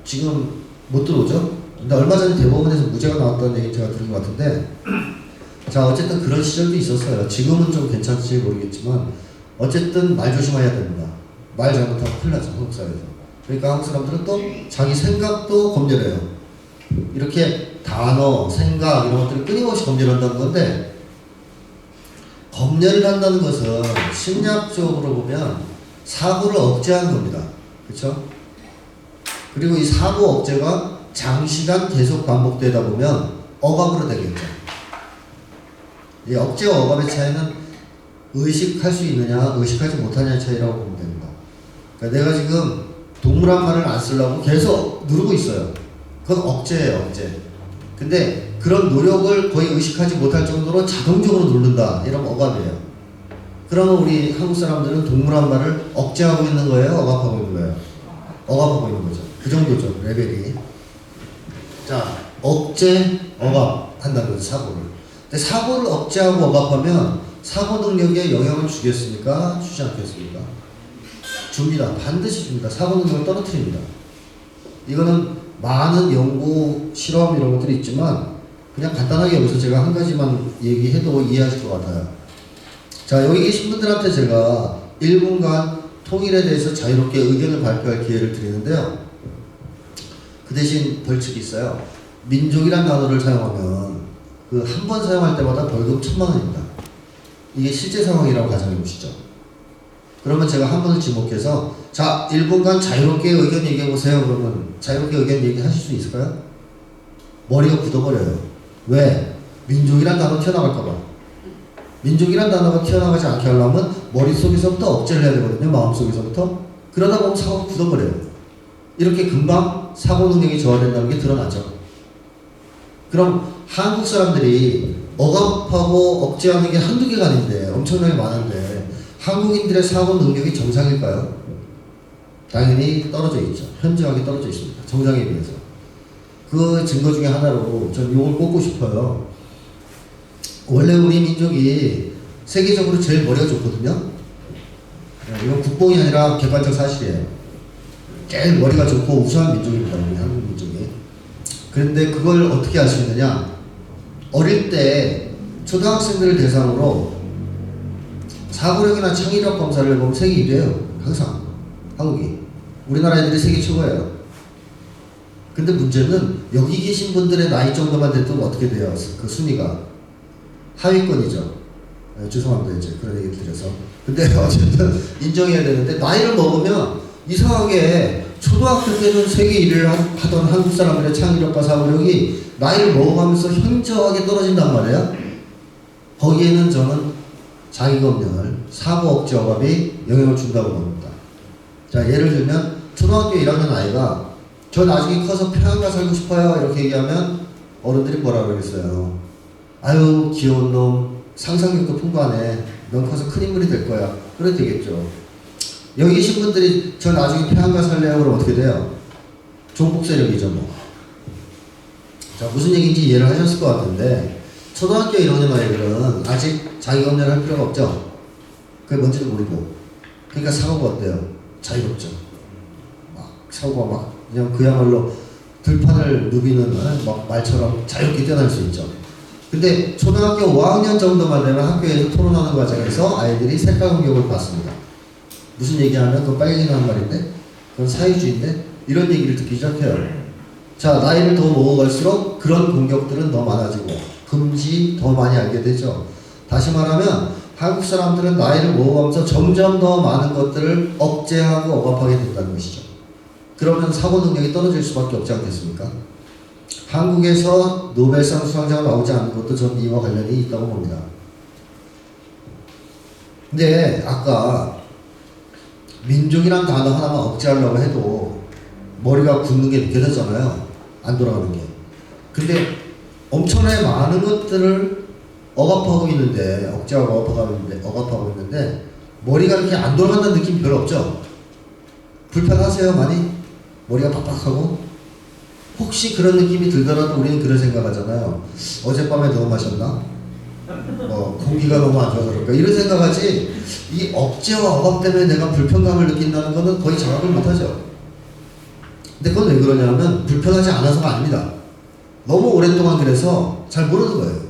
지금 못 들어오죠? 근데 얼마 전에 대법원에서 무죄가 나왔다는 얘기 제가 들은 것 같은데, 자, 어쨌든 그런 시절도 있었어요. 지금은 좀 괜찮을지 모르겠지만 어쨌든 말 조심해야 됩니다. 말 잘못하면 큰일 나죠, 한국 사회에서. 그러니까 한국 사람들은 또 자기 생각도 검열해요. 이렇게 단어, 생각 이런 것들을 끊임없이 검열한다는 건데, 검열을 한다는 것은 심리학적으로 보면 사고를 억제하는 겁니다. 그렇죠? 그리고 이 사고 억제가 장시간 계속 반복되다 보면 억압으로 되겠죠. 이 억제와 억압의 차이는 의식할 수 있느냐, 의식하지 못하냐의 차이라고 보면 됩니다. 그러니까 내가 지금 동물한 말을 안 쓰려고 계속 누르고 있어요. 그건 억제예요, 억제. 근데 그런 노력을 거의 의식하지 못할 정도로 자동적으로 누른다. 이러면 억압이에요. 그러면 우리 한국 사람들은 동물한 말을 억제하고 있는 거예요? 억압하고 있는 거예요? 억압하고 있는 거죠. 그 정도죠, 레벨이. 자, 억제, 억압 한다는 거죠, 사고를. 근데 사고를 억제하고 억압하면 사고 능력에 영향을 주겠습니까? 주지 않겠습니까? 줍니다. 반드시 줍니다. 사고 능력을 떨어뜨립니다. 이거는 많은 연구, 실험 이런 것들이 있지만 그냥 간단하게 여기서 제가 한 가지만 얘기해도 이해하실 것 같아요. 자, 여기 계신 분들한테 제가 1분간 통일에 대해서 자유롭게 의견을 발표할 기회를 드리는데요. 그 대신 벌칙이 있어요. 민족이란 단어를 사용하면 그 한 번 사용할 때마다 벌금 1,000,000원입니다. 이게 실제 상황이라고 가정해 보시죠. 그러면 제가 한 번을 지목해서 자, 1분간 자유롭게 의견 얘기해 보세요. 그러면 자유롭게 의견 얘기하실 수 있을까요? 머리가 굳어버려요. 왜? 민족이란 단어 튀어나갈까 봐. 민족이란 단어가 튀어나가지 않게 하려면 머릿속에서부터 억제를 해야 되거든요. 마음속에서부터. 그러다 보면 사고가 굳어버려요. 이렇게 금방 사고 능력이 저하된다는 게 드러나죠. 그럼 한국 사람들이 억압하고 억제하는 게 한두 개가 아닌데 엄청나게 많은데 한국인들의 사고 능력이 정상일까요? 당연히 떨어져 있죠. 현저하게 떨어져 있습니다. 정상에 비해서. 그 증거 중에 하나로 전 이걸 꼽고 싶어요. 원래 우리 민족이 세계적으로 제일 머리가 좋거든요. 이건 국뽕이 아니라 객관적 사실이에요. 제일 머리가 좋고 우수한 민족입니다. 우리 한국 민족이. 그런데 그걸 어떻게 알 수 있느냐? 어릴 때 초등학생들을 대상으로 사고력이나 창의력 검사를 해보면 세계 1위에요. 항상 한국이. 우리나라 애들이 세계 최고예요. 근데 문제는 여기 계신 분들의 나이 정도만 됐던 어떻게 돼요? 그 순위가 하위권이죠. 죄송합니다 이제 그런 얘기 드려서. 근데 어쨌든 인정해야 되는데 나이를 먹으면 이상하게 초등학교 때는 세계 1위를 하던 한국 사람들의 창의력과 사고력이 나이를 먹어가면서 현저하게 떨어진단 말이에요. 거기에는 저는 자기검열, 사고 억제 억압이 영향을 준다고 봅니다. 자, 예를 들면 초등학교 1학년 아이가 저 나중에 커서 평양가 살고 싶어요 이렇게 얘기하면 어른들이 뭐라 그러겠어요? 아유 귀여운 놈, 상상력도 풍부하네, 넌 커서 큰 인물이 될 거야. 그래도 되겠죠. 여기 계신 분들이 저 나중에 평양가 살래요 그러면 어떻게 돼요? 종북 세력이죠 뭐. 자, 무슨 얘기인지 이해를 하셨을 것 같은데 초등학교 1학년 아이들은 아직 자기검열을 할 필요가 없죠. 그게 뭔지도 모르고. 그러니까 사고가 어때요? 자유롭죠. 막 사고가 막 그냥 그야말로 들판을 누비는 막 말처럼 자유롭게 뛰어날 수 있죠. 근데 초등학교 5학년 정도만 되면 학교에서 토론하는 과정에서 아이들이 색깔 공격을 받습니다. 무슨 얘기하면 그건 빨갱이나 한 말인데 그건 사회주의인데 이런 얘기를 듣기 시작해요. 자, 나이를 더 먹어갈수록 그런 공격들은 더 많아지고 금지 더 많이 알게 되죠. 다시 말하면 한국 사람들은 나이를 먹어가면서 점점 더 많은 것들을 억제하고 억압하게 된다는 것이죠. 그러면 사고 능력이 떨어질 수밖에 없지 않겠습니까? 한국에서 노벨상 수상자가 나오지 않는 것도 전 이와 관련이 있다고 봅니다. 근데 아까 민족이란 단어 하나만 억제하려고 해도 머리가 굳는 게 느껴졌잖아요. 안 돌아가는 게. 근데 엄청나게 많은 것들을 억압하고 있는데, 억제하고 억압하고 있는데 머리가 이렇게 안 돌아간다는 느낌이 별로 없죠? 불편하세요 많이? 머리가 빡빡하고? 혹시 그런 느낌이 들더라도 우리는 그런 생각하잖아요. 어젯밤에 너무 마셨나? 공기가 너무 안 좋아서 그럴까? 이런 생각하지 이 억제와 억압 때문에 내가 불편감을 느낀다는 거는 거의 자각을 못하죠. 근데 그건 왜 그러냐면 불편하지 않아서가 아닙니다. 너무 오랫동안 그래서 잘 모르는 거예요.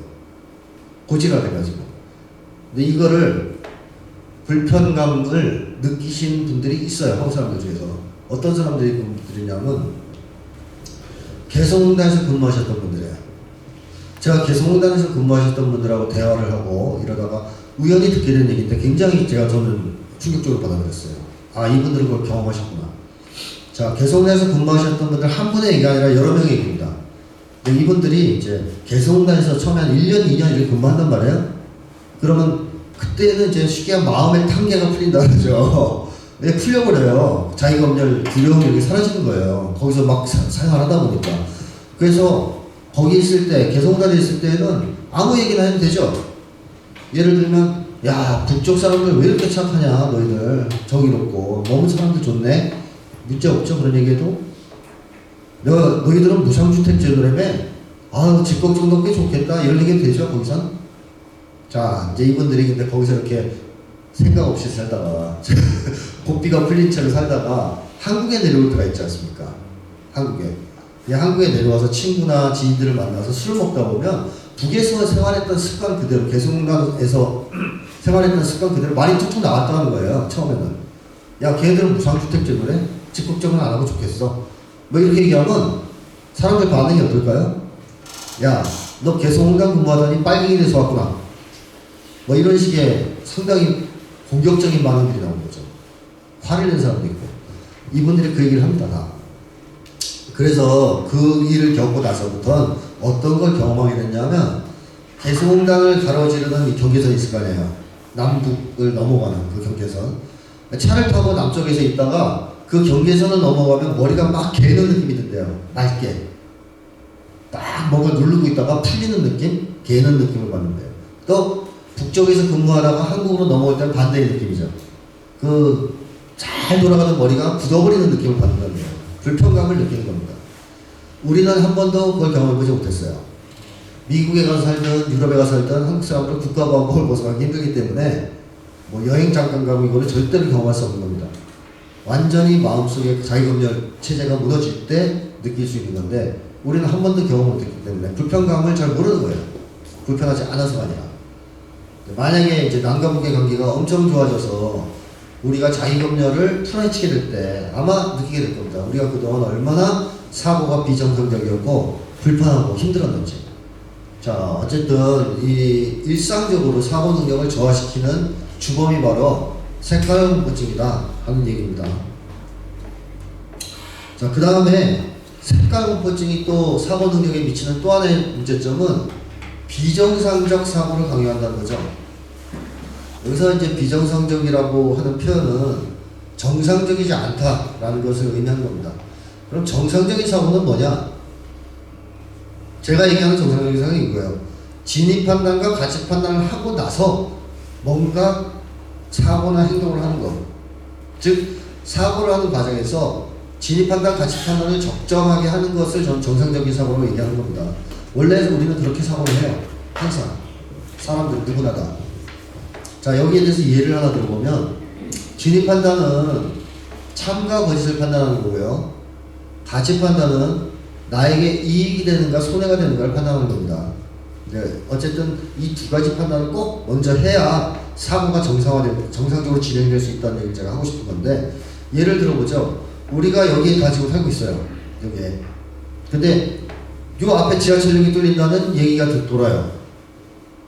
고지랄해가지고. 근데 이거를 불편감을 느끼신 분들이 있어요. 한국 사람들 중에서. 어떤 사람들이냐면 개성공단에서 근무하셨던 분들이에요. 제가 개성공단에서 근무하셨던 분들하고 대화를 하고 이러다가 우연히 듣게 된 얘기인데 굉장히 저는 충격적으로 받아들였어요. 아, 이분들은 그걸 경험하셨구나. 자, 개성공단에서 근무하셨던 분들 한 분의 얘기가 아니라 여러 명의 얘기입니다. 근데 이분들이 이제 개성공단에서 처음에 한 1년, 2년 이렇게 근무한단 말이에요. 그러면 그때는 이제 쉽게 마음의 탄계가 풀린다 그러죠. 네, 풀려버려요. 자기 검열 두려움이 이렇게 사라지는 거예요. 거기서 막 생활하다 보니까. 그래서 거기 있을 때, 개성공단에 있을 때는 아무 얘기나 해도 되죠. 예를 들면, 야, 북쪽 사람들 왜 이렇게 착하냐, 너희들. 정의롭고, 너무 사람들 좋네. 문제 없죠, 그런 얘기해도. 너희들은 무상주택제도라며? 아유, 집 걱정도 꽤 좋겠다. 이런 얘기 되죠, 거기선? 자, 이제 이분들이 근데 거기서 이렇게 생각 없이 살다가, 고삐가 풀린 채로 살다가 한국에 내려올 때가 있지 않습니까? 한국에. 한국에 내려와서 친구나 지인들을 만나서 술을 먹다 보면 북에서 생활했던 습관 그대로, 개성공단에서 생활했던 습관 그대로 말이 툭툭 나왔다는 거예요, 처음에는. 야, 걔네들은 무상주택제도래? 집 걱정은 안 하고 좋겠어. 뭐 이렇게 얘기하면 사람들 반응이 어떨까요? 야, 너 개성공단 근무하더니 빨갱이 돼서 왔구나. 뭐 이런 식의 상당히 공격적인 반응들이 나오는 거죠. 화를 내는 사람도 있고. 이분들이 그 얘기를 합니다, 다. 그래서 그 일을 겪고 나서부터는 어떤 걸 경험하게 됐냐면, 개성공단을 가로지르는 이 경계선이 있을 거 아니에요. 남북을 넘어가는 그 경계선. 차를 타고 남쪽에서 있다가 그 경계선을 넘어가면 머리가 막 개는 느낌이 든대요. 맑게. 딱 뭔가 누르고 있다가 풀리는 느낌? 개는 느낌을 받는데요. 또 북쪽에서 근무하다가 한국으로 넘어올 때는 반대의 느낌이죠. 잘 돌아가는 머리가 굳어버리는 느낌을 받는다고요. 불편감을 느끼는 겁니다. 우리는 한 번도 그걸 경험해보지 못했어요. 미국에 가서 살든 유럽에 가서 살든 한국 사람들은 국가보안법을 벗어나기 힘들기 때문에 뭐 여행 잠깐 가고 이거를 절대로 경험할 수 없는 겁니다. 완전히 마음속에 자기검열 체제가 무너질 때 느낄 수 있는 건데, 우리는 한 번도 경험을 못했기 때문에 불편감을 잘 모르는 거예요. 불편하지 않아서가 아니라. 만약에 이제 남과 북의 관계가 엄청 좋아져서 우리가 자기검열을 풀어헤치게 될 때 아마 느끼게 될 겁니다. 우리가 그동안 얼마나 사고가 비정상적이었고 불편하고 힘들었는지. 자, 어쨌든 이 일상적으로 사고 능력을 저하시키는 주범이 바로 색깔공포증이다 하는 얘기입니다. 자, 그 다음에 색깔공포증이 또 사고 능력에 미치는 또 하나의 문제점은 비정상적 사고를 강요한다는 거죠. 여기서 이제 비정상적이라고 하는 표현은 정상적이지 않다라는 것을 의미하는 겁니다. 그럼 정상적인 사고는 뭐냐? 제가 얘기하는 정상적인 사고는 이거예요. 진입 판단과 가치 판단을 하고 나서 뭔가 사고나 행동을 하는 것. 즉, 사고를 하는 과정에서 진입 판단, 가치 판단을 적정하게 하는 것을 저는 정상적인 사고로 얘기하는 겁니다. 원래 우리는 그렇게 사고를 해요. 항상. 사람들 누구나 다. 자, 여기에 대해서 예를 하나 들어보면, 진입 판단은 참과 거짓을 판단하는 거고요. 가치 판단은 나에게 이익이 되는가 손해가 되는가를 판단하는 겁니다. 네, 어쨌든 이 두 가지 판단을 꼭 먼저 해야 사고가 정상적으로 진행될 수 있다는 얘기를 제가 하고 싶은 건데, 예를 들어보죠. 우리가 여기에 가지고 살고 있어요. 여기에. 근데 요 앞에 지하철역이 뚫린다는 얘기가 돌아요.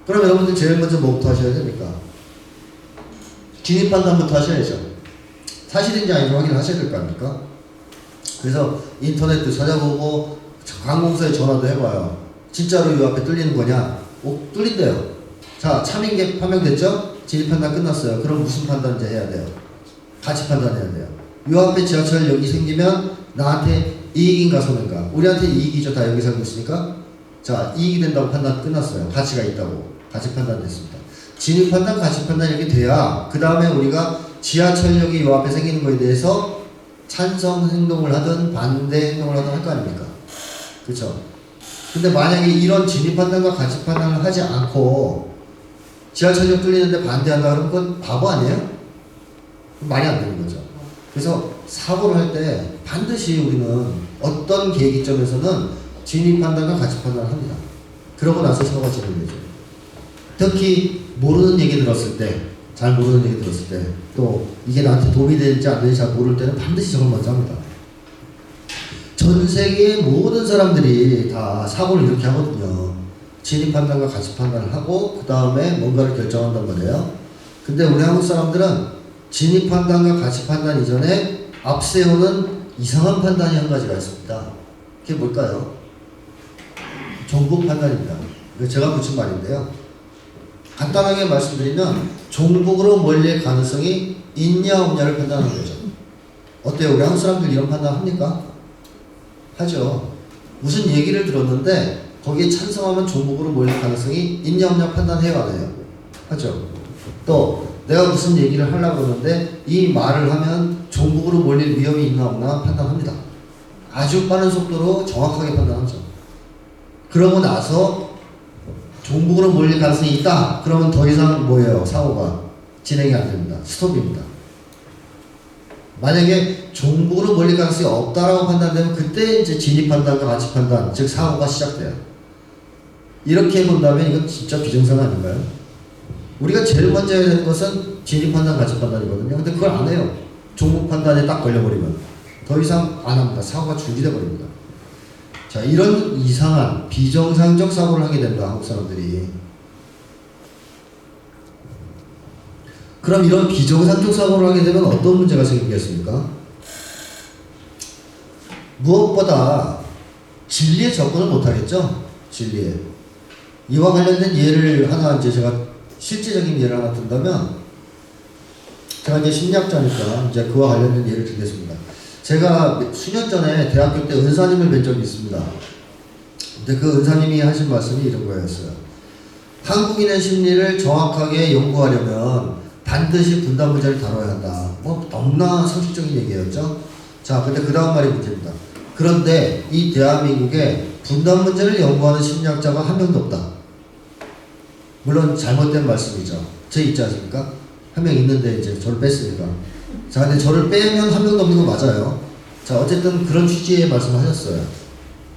그럼 여러분들 제일 먼저 뭐부터 하셔야 됩니까? 진입 판단부터 하셔야죠. 사실인지 아닌지 확인을 하셔야 될 거 아닙니까? 그래서 인터넷도 찾아보고 관공서에 전화도 해봐요. 진짜로 요 앞에 뚫리는 거냐? 뚫린대요. 자, 차민계 판명됐죠? 진입 판단 끝났어요. 그럼 무슨 판단 이제 해야 돼요? 가치 판단해야 돼요. 요 앞에 지하철역이 생기면 나한테 이익인가 손해인가? 우리한테 이익이죠. 다 여기 살고 있으니까. 자, 이익이 된다고 판단 끝났어요. 가치가 있다고. 가치 판단됐습니다. 진입 판단, 가치 판단 이렇게 돼야 그 다음에 우리가 지하철역이 요 앞에 생기는 거에 대해서 찬성 행동을 하든 반대 행동을 하든 할 거 아닙니까? 그렇죠? 근데 만약에 이런 진입 판단과 가치 판단을 하지 않고 지하철역 뚫리는데 반대한다 그러면 그건 바보 아니에요? 말이 안 되는 거죠. 그래서 사고를 할 때 반드시 우리는 어떤 계기점에서는 진입 판단과 가치 판단을 합니다. 그러고 나서 사고가 진행되죠. 특히 모르는 얘기 들었을 때, 잘 모르는 얘기 들었을 때, 또 이게 나한테 도움이 되는지 안 되는지 잘 모를 때는 반드시 저걸 먼저 합니다. 전 세계의 모든 사람들이 다 사고를 이렇게 하거든요. 진입 판단과 가치 판단을 하고 그 다음에 뭔가를 결정한단 말이에요. 근데 우리 한국 사람들은 진입 판단과 가치 판단 이전에 앞세우는 이상한 판단이 한 가지가 있습니다. 그게 뭘까요? 종북 판단입니다. 이거 제가 붙인 말인데요. 간단하게 말씀드리면 종북으로 몰릴 가능성이 있냐 없냐를 판단하는 거죠. 어때요? 우리 한국 사람들 이런 판단 합니까? 하죠. 무슨 얘기를 들었는데 거기에 찬성하면 종북으로 몰릴 가능성이 있냐 없냐 판단해요, 안 해요? 하죠. 또 내가 무슨 얘기를 하려고 하는데 이 말을 하면 종북으로 몰릴 위험이 있나 없나 판단합니다. 아주 빠른 속도로 정확하게 판단하죠. 그러고 나서 종북으로 몰릴 가능성이 있다. 그러면 더 이상 뭐예요? 사고가 진행이 안 됩니다. 스톱입니다. 만약에 종북으로 몰릴 가능성이 없다라고 판단되면 그때 이제 진입 판단과 가치 판단, 즉 사고가 시작돼요. 이렇게 본다면 이건 진짜 비정상 아닌가요? 우리가 제일 먼저 해야 되는 것은 진입 판단, 가치 판단이거든요. 근데 그걸 안 해요. 종북 판단에 딱 걸려버리면 더 이상 안 합니다. 사고가 중지돼 버립니다. 자, 이런 이상한 비정상적 사고를 하게 된다, 한국 사람들이. 그럼 이런 비정상적 사고를 하게 되면 어떤 문제가 생기겠습니까? 무엇보다 진리에 접근을 못하겠죠? 진리에. 이와 관련된 예를 하나, 이제 제가 실제적인 예를 하나 든다면, 제가 이제 심리학자니까 이제 그와 관련된 예를 들겠습니다. 제가 수년 전에 대학교 때 은사님을 뵌 적이 있습니다. 근데 그 은사님이 하신 말씀이 이런 거였어요. 한국인의 심리를 정확하게 연구하려면 반드시 분단 문제를 다뤄야 한다. 뭐 너무나 상식적인 얘기였죠. 자, 근데 그 다음 말이 문제입니다. 그런데 이 대한민국에 분단 문제를 연구하는 심리학자가 한 명도 없다. 물론 잘못된 말씀이죠. 제 있지 않습니까? 한 명 있는데 이제 저를 뺐으니까. 자, 근데 저를 빼면 한 명도 없는 건 맞아요. 자, 어쨌든 그런 취지의 말씀하셨어요.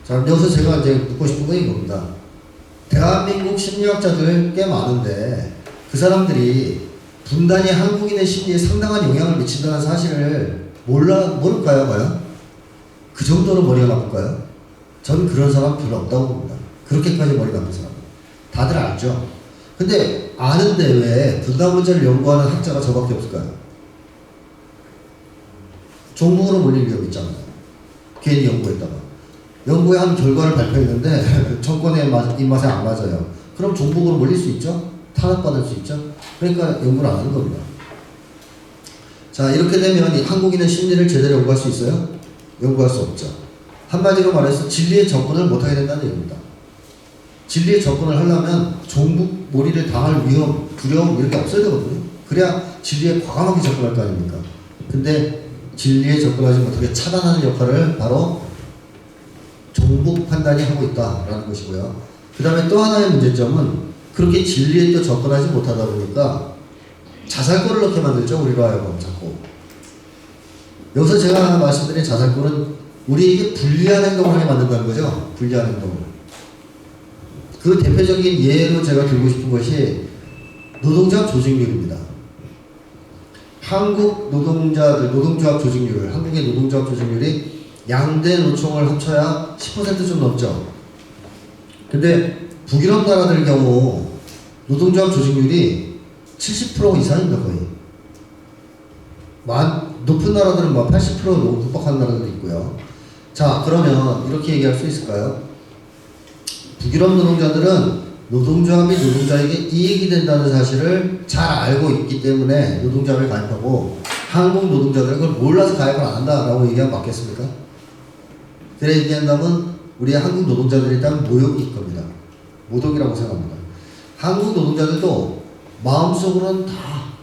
자, 여기서 제가 이제 묻고 싶은 건 이겁니다. 대한민국 심리학자들 꽤 많은데 그 사람들이 분단이 한국인의 심리에 상당한 영향을 미친다는 사실을 모를까요, 과연? 그 정도로 머리가 나쁠까요? 저는 그런 사람 별로 없다고 봅니다. 그렇게까지 머리 나쁜 사람. 다들 알죠? 근데 아는데 왜 분단 문제를 연구하는 학자가 저밖에 없을까요? 종북으로 몰릴 위험이 있잖아요. 괜히 연구했다가. 연구한 결과를 발표했는데 정권의 입맛에 안 맞아요. 그럼 종북으로 몰릴 수 있죠? 탄압받을 수 있죠? 그러니까 연구를 안 하는 겁니다. 자, 이렇게 되면 한국인의 심리를 제대로 연구할 수 있어요? 연구할 수 없죠. 한마디로 말해서 진리에 접근을 못하게 된다는 얘기입니다. 진리에 접근을 하려면 종북 몰이를 당할 위험, 두려움 이렇게 없어야 되거든요. 그래야 진리에 과감하게 접근할 거 아닙니까? 근데 진리에 접근하지 못하게 차단하는 역할을 바로 종북 판단이 하고 있다라는 것이고요. 그 다음에 또 하나의 문제점은 그렇게 진리에 또 접근하지 못하다 보니까 자살골을 넣게 만들죠. 우리로 하여금 자꾸. 여기서 제가 말씀드린 자살골은 우리에게 불리한 행동을 하게 만든다는 거죠. 불리한 행동을. 그 대표적인 예로 제가 들고 싶은 것이 노동조합 조직률입니다. 한국 노동자들, 노동조합 조직률, 한국의 노동조합 조직률이 양대 노총을 합쳐야 10% 좀 넘죠. 근데 북유럽 나라들 경우 노동조합 조직률이 70% 이상입니다, 거의. 높은 나라들은 뭐 80% 육박한 나라들도 있고요. 자, 그러면 이렇게 얘기할 수 있을까요? 북유럽 노동자들은 노동조합이 노동자에게 이익이 된다는 사실을 잘 알고 있기 때문에 노동조합에 가입하고 한국 노동자들은 그걸 몰라서 가입을 안 한다라고 얘기하면 맞겠습니까? 그래 얘기한다면 우리 한국 노동자들에 대한 모욕일 겁니다. 모독이라고 생각합니다. 한국 노동자들도 마음속으로는 다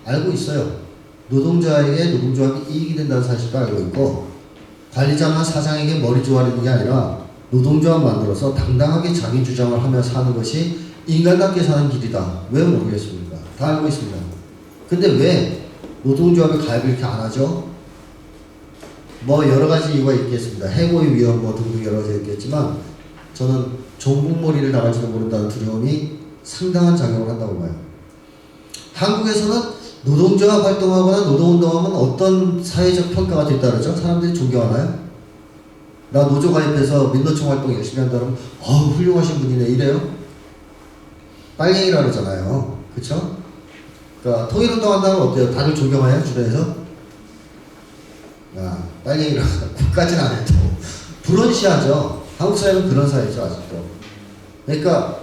알고 있어요. 노동자에게 노동조합이 이익이 된다는 사실도 알고 있고 관리자나 사장에게 머리 조아리는 게 아니라 노동조합 만들어서 당당하게 자기 주장을 하며 사는 것이 인간답게 사는 길이다. 왜 모르겠습니까? 다 알고 있습니다. 근데 왜 노동조합에 가입을 이렇게 안 하죠? 뭐 여러 가지 이유가 있겠습니다. 해고의 위험 뭐 등등 여러 가지 있겠지만 저는 종북몰이를 당할지도 모른다는 두려움이 상당한 작용을 한다고 봐요. 한국에서는 노동조합 활동하거나 노동운동하면 어떤 사회적 평가가 뒤따르죠? 사람들이 존경하나요? 나 노조 가입해서 민노총 활동 열심히 한다 그러면 훌륭하신 분이네 이래요? 빨갱이라 그러잖아요. 그쵸? 그러니까 통일운동 한다면 어때요? 다들 존경해요? 주변에서? 빨갱이라고 까지는 안 해도 불온시하죠. 한국 사회는 그런 사회죠 아직도. 그러니까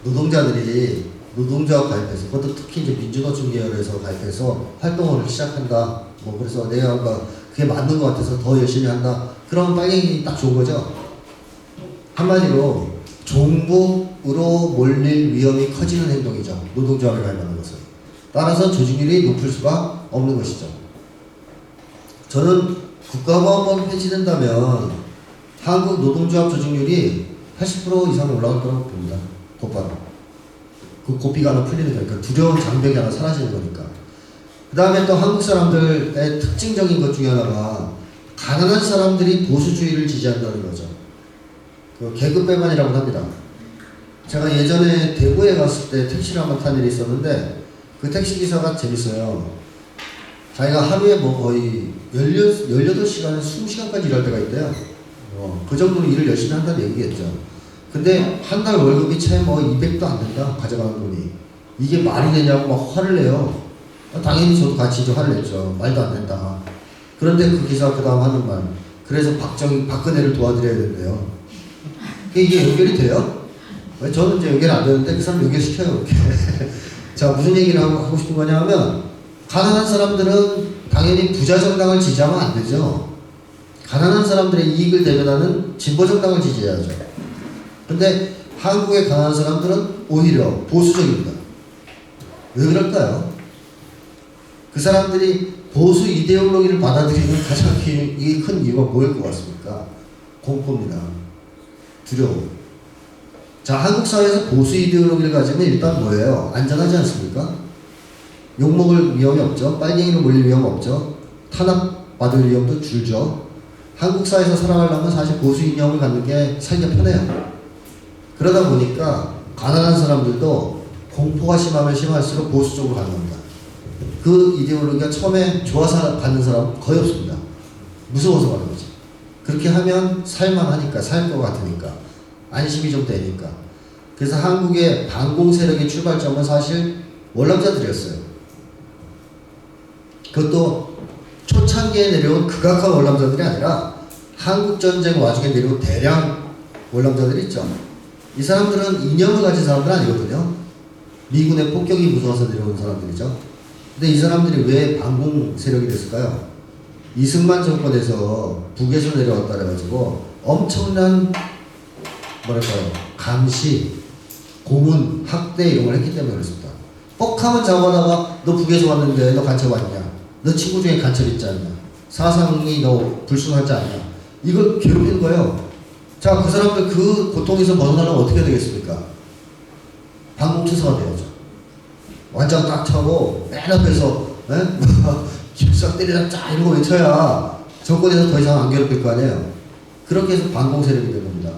노동자들이 노동조합 가입해서, 그것도 특히 이제 민주노총 계열에서 가입해서 활동을 시작한다. 뭐 그래서 내가 그게 맞는 것 같아서 더 열심히 한다. 그러면 빨갱이 딱 좋은 거죠. 한마디로 종북으로 몰릴 위험이 커지는 행동이죠. 노동조합에 가입하는 것은. 따라서 조직률이 높을 수가 없는 것이죠. 저는 국가보안법이 폐지된다면 한국 노동조합 조직률이 80% 이상 올라갈 거라고 봅니다. 곧바로. 그 고삐가 하나 풀리는 거니까, 두려운 장벽이 하나 사라지는 거니까. 그 다음에 또 한국 사람들의 특징적인 것 중에 하나가 가난한 사람들이 보수주의를 지지한다는 거죠. 그 계급배반이라고 합니다. 제가 예전에 대구에 갔을 때 택시를 한번 탄 일이 있었는데, 그 택시기사가 재밌어요. 자기가 하루에 뭐 거의 18시간, 20시간까지 일할 때가 있대요. 그 정도로 일을 열심히 한다는 얘기겠죠. 근데 한 달 월급이 채 뭐 200도 안 된다, 가져가는 돈이. 이게 말이 되냐고 막 화를 내요. 당연히 저도 같이 좀 화를 냈죠. 말도 안 된다. 그런데 그 기사가 그 다음 하는 말. 그래서 박근혜를 도와드려야 된대요. 이게 연결이 돼요? 저는 이제 연결이 안 되는데 그 사람 연결시켜요, 이렇게. 자, 무슨 얘기를 하고 싶은 거냐 하면, 가난한 사람들은 당연히 부자 정당을 지지하면 안 되죠. 가난한 사람들의 이익을 대변하는 진보 정당을 지지해야죠. 근데 한국의 가난한 사람들은 오히려 보수적입니다. 왜 그럴까요? 그 사람들이 보수 이데올로기를 받아들이는 가장 큰 이유가 뭐일 것 같습니까? 공포입니다. 두려움. 자, 한국 사회에서 보수 이데올로기를 가지면 일단 뭐예요? 안전하지 않습니까? 욕먹을 위험이 없죠. 빨갱이로 몰릴 위험 없죠. 탄압받을 위험도 줄죠. 한국 사회에서 살아가려면 사실 보수 이념을 갖는 게 살기가 편해요. 그러다 보니까 가난한 사람들도 공포가 심하면 심할수록 보수 쪽으로 가는 겁니다. 그 이데올로기가 처음에 좋아서 가는 사람은 거의 없습니다. 무서워서 가는 거지. 그렇게 하면 살만하니까, 살 것 같으니까, 안심이 좀 되니까. 그래서 한국의 반공 세력의 출발점은 사실 월남자들이었어요. 그것도 초창기에 내려온 극악한 월남자들이 아니라 한국전쟁 와중에 내려온 대량 월남자들이 있죠. 이 사람들은 이념을 가진 사람들 아니거든요. 미군의 폭격이 무서워서 내려온 사람들이죠. 근데 이 사람들이 왜 반공 세력이 됐을까요? 이승만 정권에서 북에서 내려왔다 그래가지고 엄청난 뭐랄까요, 감시, 고문, 학대 이런 걸 했기 때문에 그렇습니다. 뻑하면 잡아다가 너 북에서 왔는데 너 간첩 아니냐? 너 친구 중에 간첩 있지 않냐? 사상이 너 불순하지 않냐? 이걸 괴롭히는 거예요. 자, 그 사람들 그 고통에서 벗어나려면 어떻게 되겠습니까? 반공투사가 되어야죠. 완전 딱 차고 맨 앞에서 깁싹 때리다 짜 이런 거 외쳐야 정권에서 더 이상 안 괴롭힐 거 아니에요. 그렇게 해서 반공 세력이 된 겁니다.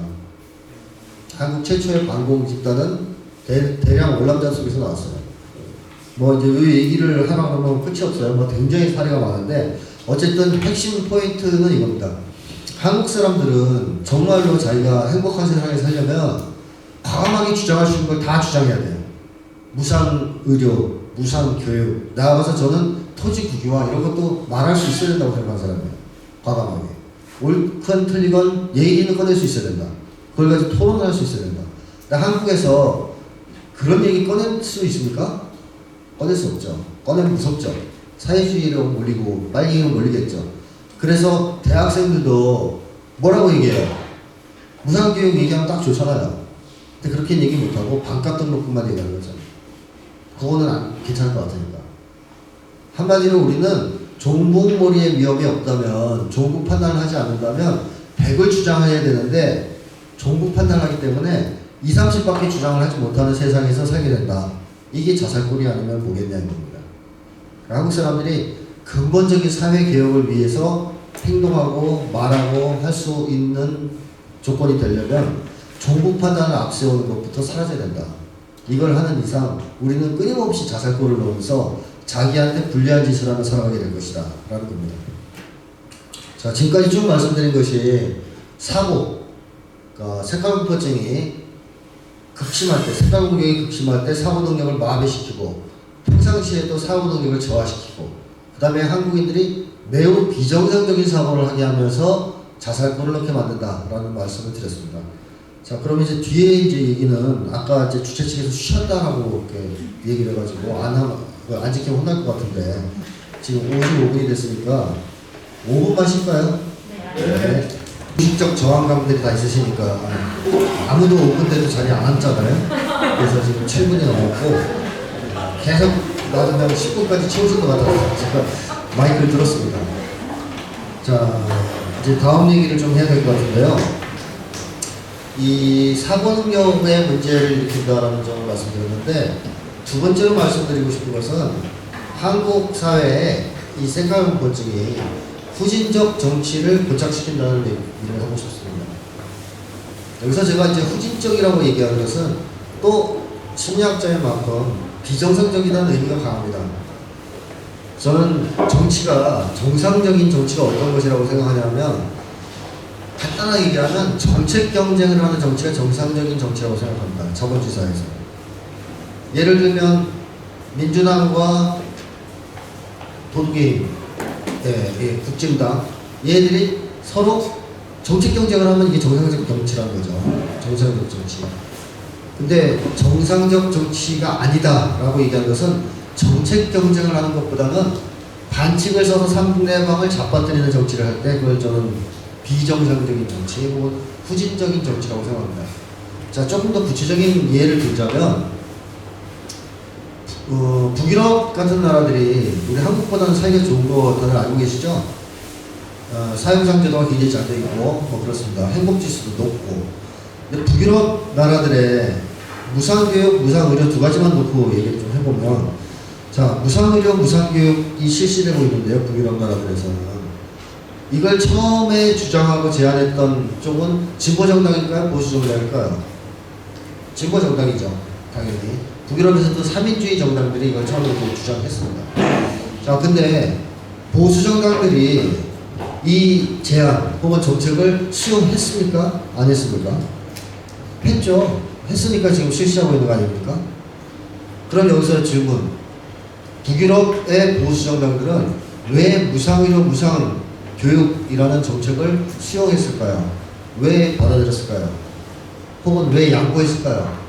한국 최초의 반공 집단은 대량 월남자 속에서 나왔어요. 뭐 이제 이 얘기를 하라고 하면 끝이 없어요. 뭐 굉장히 사례가 많은데 어쨌든 핵심 포인트는 이겁니다. 한국 사람들은 정말로 자기가 행복한 세상에 살려면 과감하게 주장할 수 있는 걸 다 주장해야 돼요. 무상 의료, 무상 교육, 나아가서 저는 토지 국유화 이런 것도 말할 수 있어야 된다고 생각하는 사람이에요. 과감하게. 옳건 틀리건 얘기는 꺼낼 수 있어야 된다. 그걸 가지고 토론을 할 수 있어야 된다. 근데 한국에서 그런 얘기 꺼낼 수 있습니까? 꺼낼 수 없죠. 꺼내면 무섭죠. 사회주의로 몰리고 빨갱이로 몰리겠죠. 그래서 대학생들도 뭐라고 얘기해요? 무상교육 얘기하면 딱 좋잖아요. 근데 그렇게 얘기 못하고 반값 등록금만 얘기하는 거죠. 그거는 괜찮을 것 같으니까. 한마디로 우리는 종북몰이의 위험이 없다면, 종북 판단을 하지 않는다면 100을 주장해야 되는데 종북 판단을 하기 때문에 20, 30밖에 주장을 하지 못하는 세상에서 살게 된다. 이게 자살골이 아니면 뭐겠냐는 겁니다. 한국 사람들이 근본적인 사회 개혁을 위해서 행동하고 말하고 할 수 있는 조건이 되려면 종북 판단을 앞세우는 것부터 사라져야 된다. 이걸 하는 이상 우리는 끊임없이 자살골을 넣으면서 자기한테 불리한 짓을 하며 살아가게 될 것이다 라는 겁니다. 자, 지금까지 쭉 말씀드린 것이 사고, 그러니까 색깔공포증이 극심할 때, 색깔공격이 극심할 때 사고 능력을 마비시키고 평상시에도 사고 능력을 저하시키고 그 다음에 한국인들이 매우 비정상적인 사고를 하게 하면서 자살골을 넣게 만든다라는 말씀을 드렸습니다. 자, 그럼 이제 뒤에 이제 얘기는 아까 이제 주최 측에서 쉬었다라고 이렇게 얘기를 해가지고 안 지키면 혼날 것 같은데 지금 55분이 됐으니까 5분만 쉴까요? 네. 무의식적 저항감들이 다 있으시니까 아무도 5분 때도 자리 안 앉잖아요. 그래서 지금 7분이 넘었고 계속 놔두면 10분까지 채워질 것 같아서 제가 마이크를 들었습니다. 자, 이제 다음 얘기를 좀 해야 될 것 같은데요. 이 사고능력의 문제를 일으킨다라는 점을 말씀드렸는데 두 번째로 말씀드리고 싶은 것은 한국 사회에 이 생활공포증이 후진적 정치를 고착시킨다는 얘기를 하고 싶습니다. 여기서 제가 이제 후진적이라고 얘기하는 것은 또 심리학자인 만큼 비정상적이라는 의미가 강합니다. 저는 정치가 정상적인 정치가 어떤 것이라고 생각하냐면 간단하게 얘기하면 정책 경쟁을 하는 정치가 정상적인 정치라고 생각합니다. 자본주의사에서. 예를 들면 민주당과 도둑개인, 국진당 얘들이 서로 정책 경쟁을 하면 이게 정상적 정치라는 거죠. 정상적 정치. 근데 정상적 정치가 아니다라고 얘기하는 것은 정책 경쟁을 하는 것보다는 반칙을 써서 상대방을 잡아뜨리는 정치를 할 때 그걸 저는 비정상적인 정치 혹은 후진적인 정치라고 생각합니다. 자, 조금 더 구체적인 예를 들자면 북유럽 같은 나라들이 우리 한국보다는 사이가 좋은 거 다들 알고 계시죠? 사회상제도가 굉장히 잘 되어 있고 뭐 그렇습니다. 행복지수도 높고. 근데 북유럽 나라들의 무상교육, 무상의료 두 가지만 놓고 얘기를 좀 해보면 자, 무상의료, 무상교육이 실시되고 있는데요. 북유럽 나라들에서는 이걸 처음에 주장하고 제안했던 쪽은 진보정당일까요? 보수정당일까요? 진보정당이죠. 당연히. 북유럽에서도 3인주의 정당들이 이걸 처음에 주장했습니다. 자, 근데 보수정당들이 이 제안 혹은 정책을 수용했습니까? 안 했습니까? 했죠. 했으니까 지금 실시하고 있는 거 아닙니까? 그럼 여기서 질문. 북유럽의 보수정당들은 왜 무상의료, 무상교육이라는 정책을 수용했을까요? 왜 받아들였을까요? 혹은 왜 양보했을까요?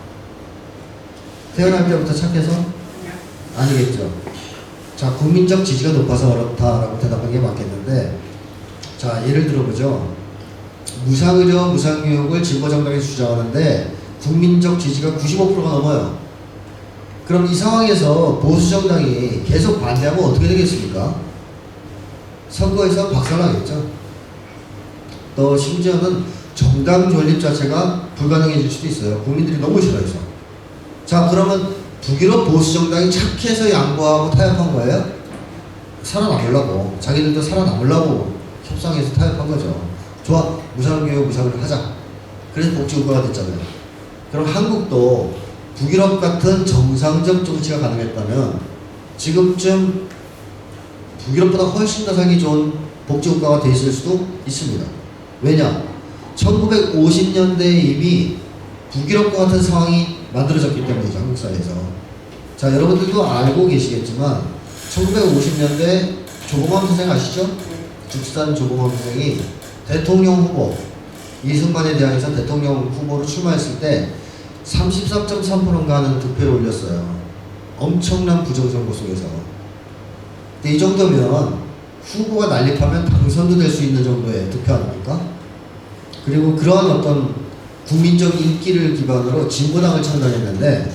태어날 때부터 착해서? 아니겠죠. 자, 국민적 지지가 높아서 그렇다라고 대답한 게 맞겠는데, 자, 예를 들어보죠. 무상의료, 무상교육을 진보정당이 주장하는데 국민적 지지가 95%가 넘어요. 그럼 이 상황에서 보수정당이 계속 반대하면 어떻게 되겠습니까? 선거에서 박살나겠죠. 또 심지어는 정당 존립 자체가 불가능해질 수도 있어요. 국민들이 너무 싫어해서. 자, 그러면 북유럽 보수정당이 착해서 양보하고 타협한 거예요? 살아남으려고. 자기들도 살아남으려고 협상해서 타협한 거죠. 좋아, 무상교육, 무상을 하자. 그래서 복지국가가 됐잖아요. 그럼 한국도 북유럽 같은 정상적 정치가 가능했다면 지금쯤 북유럽보다 훨씬 더 살기 좋은 복지국가가 돼 있을 수도 있습니다. 왜냐? 1950년대에 이미 북유럽과 같은 상황이 만들어졌기 때문이죠. 한국 사회에서. 자, 여러분들도 알고 계시겠지만 1950년대 조봉암 선생 아시죠? 죽산 조봉암 선생이 대통령 후보 이승만에 대항해서 대통령 후보로 출마했을 때 33.3%인가 하는 득표를 올렸어요. 엄청난 부정선거 속에서. 근데 이 정도면 후보가 난립하면 당선도 될 수 있는 정도의 득표 아닙니까? 그리고 그러한 어떤 국민적 인기를 기반으로 진보당을 창당했는데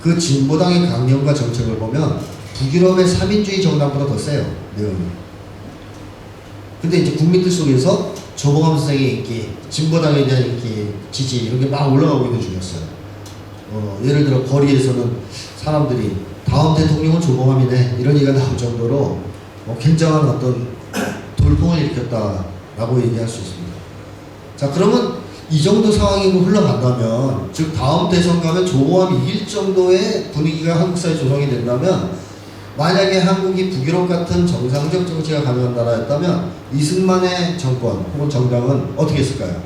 그 진보당의 강령과 정책을 보면 북유럽의 3인주의 정당보다 더 세요. 내용이. 근데 이제 국민들 속에서 조봉암 선생의 인기, 진보당에 대한 인기, 지지 이런 게 막 올라가고 있는 중이었어요. 예를 들어 거리에서는 사람들이 다음 대통령은 조봉암이네 이런 얘기가 나올 정도로 굉장한 어떤 돌풍을 일으켰다라고 얘기할 수 있습니다. 자, 그러면 이 정도 상황이 흘러간다면, 즉 다음 대선 가면 조봉암이 이길 정도의 분위기가 한국 사회에 조성이 된다면, 만약에 한국이 북유럽 같은 정상적 정치가 가능한 나라였다면 이승만의 정권 혹은 정당은 어떻게 했을까요?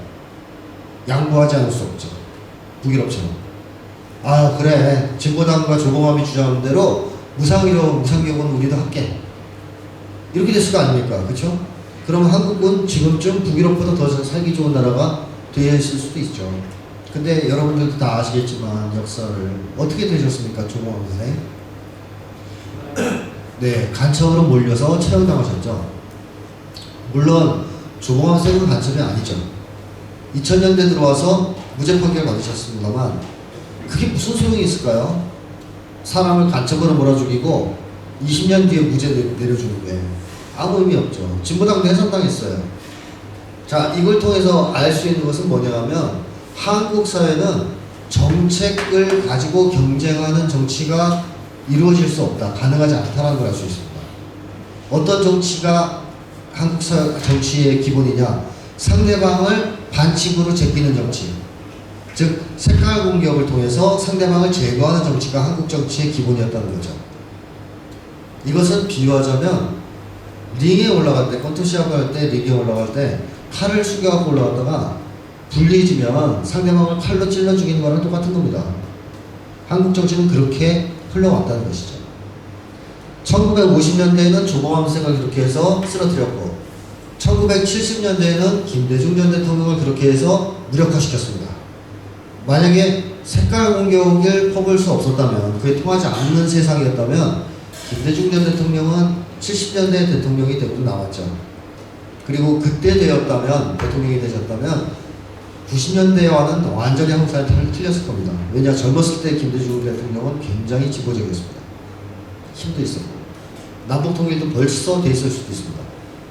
양보하지 않을 수 없죠. 북유럽처럼. 아, 그래, 진보당과 조봉암이 주장하는 대로 무상의료, 무상교육은 우리도 할게. 이렇게 됐을 거 아닙니까? 그렇죠? 그러면 한국은 지금쯤 북유럽보다 더 살기 좋은 나라가 되어 있을 수도 있죠. 근데 여러분들도 다 아시겠지만 역사를 어떻게 되셨습니까? 조봉암 선생? 네, 간첩으로 몰려서 체포당하셨죠. 물론 조봉암 선생은 간첩이 아니죠. 2000년대 들어와서 무죄 판결 받으셨습니다만 그게 무슨 소용이 있을까요? 사람을 간첩으로 몰아 죽이고 20년 뒤에 무죄 내려주는 게 아무 의미 없죠. 진보당도 해산당했어요. 자, 이걸 통해서 알 수 있는 것은 뭐냐면 한국 사회는 정책을 가지고 경쟁하는 정치가 이루어질 수 없다. 가능하지 않다는 걸 알 수 있습니다. 어떤 정치가 한국 정치의 기본이냐? 상대방을 반칙으로 제끼는 정치. 즉 색깔 공격을 통해서 상대방을 제거하는 정치가 한국 정치의 기본이었다는 거죠. 이것은 비유하자면 링에 올라갈 때, 권투 시합할 때 링에 올라갈 때 칼을 숙여갖고 올라갔다가 불리해지면 상대방을 칼로 찔러 죽이는 거랑 똑같은 겁니다. 한국 정치는 그렇게 흘러왔다는 것이죠. 1950년대에는 조봉암 생각을 그렇게 해서 쓰러뜨렸고 1970년대에는 김대중 전 대통령을 그렇게 해서 무력화시켰습니다. 만약에 색깔 공격을 퍼볼 수 없었다면, 그게 통하지 않는 세상이었다면 김대중 전 대통령은 70년대 대통령이 되고 나왔죠. 그리고 그때 되었다면, 대통령이 되셨다면 90년대와는 완전히 한국 사회가 틀렸을 겁니다. 왜냐, 젊었을 때 김대중 대통령은 굉장히 진보적이었습니다. 힘도 있었고 남북 통일도 벌써 돼 있을 수도 있습니다.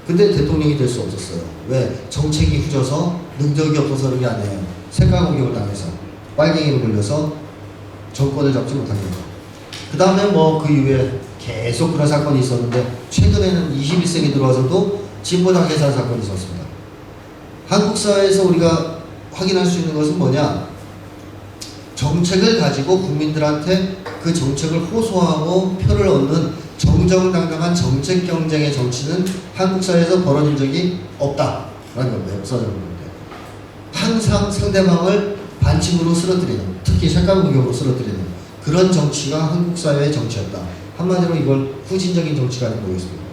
근데 대통령이 될 수 없었어요. 왜? 정책이 후져서 능력이 없어서 그런 게 아니에요. 색깔 공격을 당해서 빨갱이로 걸려서 정권을 잡지 못한 거죠. 그 다음에 뭐 그 이후에 계속 그런 사건이 있었는데 최근에는 21세기 들어와서도 진보당 해산 사건이 있었습니다. 한국 사회에서 우리가 확인할 수 있는 것은 뭐냐? 정책을 가지고 국민들한테 그 정책을 호소하고 표를 얻는 정정당당한 정책 경쟁의 정치는 한국 사회에서 벌어진 적이 없다라는 겁니다. 역사적으로 볼 때. 항상 상대방을 반칙으로 쓰러뜨리는, 특히 색깔 공격으로 쓰러뜨리는 그런 정치가 한국 사회의 정치였다. 한마디로 이걸 후진적인 정치가 아닌 거겠습니다.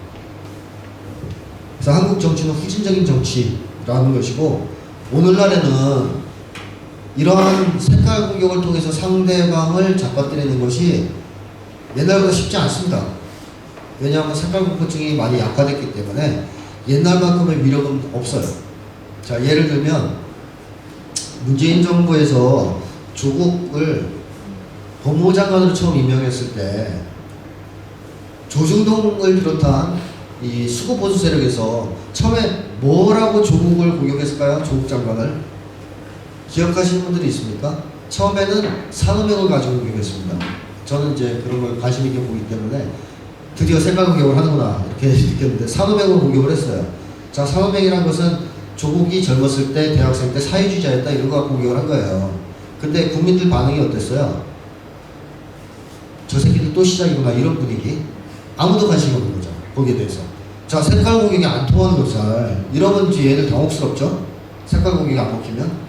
그래서 한국 정치는 후진적인 정치라는 것이고, 오늘날에는 이러한 색깔 공격을 통해서 상대방을 잡아뜨리는 것이 옛날보다 쉽지 않습니다. 왜냐하면 색깔 공포증이 많이 약화됐기 때문에 옛날만큼의 위력은 없어요. 자, 예를 들면 문재인 정부에서 조국을 법무장관으로 처음 임명했을 때 조중동을 비롯한 이 수구보수 세력에서 처음에 뭐라고 조국을 공격했을까요? 조국 장관을 기억하시는 분들이 있습니까? 처음에는 산호명을 가지고 공격했습니다. 저는 이제 그런 걸 관심 있게 보기 때문에 드디어 색깔 공격을 하는구나 이렇게 느꼈는데 산호명으로 공격을 했어요. 자, 산호명이란 것은 조국이 젊었을 때 대학생 때 사회주의자였다 이런 거 갖고 공격을 한 거예요. 근데 국민들 반응이 어땠어요? 저 새끼들 또 시작이구나 이런 분위기. 아무도 관심이 없는 거죠. 거기에 대해서. 자, 색깔 공격이 안 통하는 것을 이러면 이제 얘들 당혹스럽죠? 색깔 공격이 안 먹히면.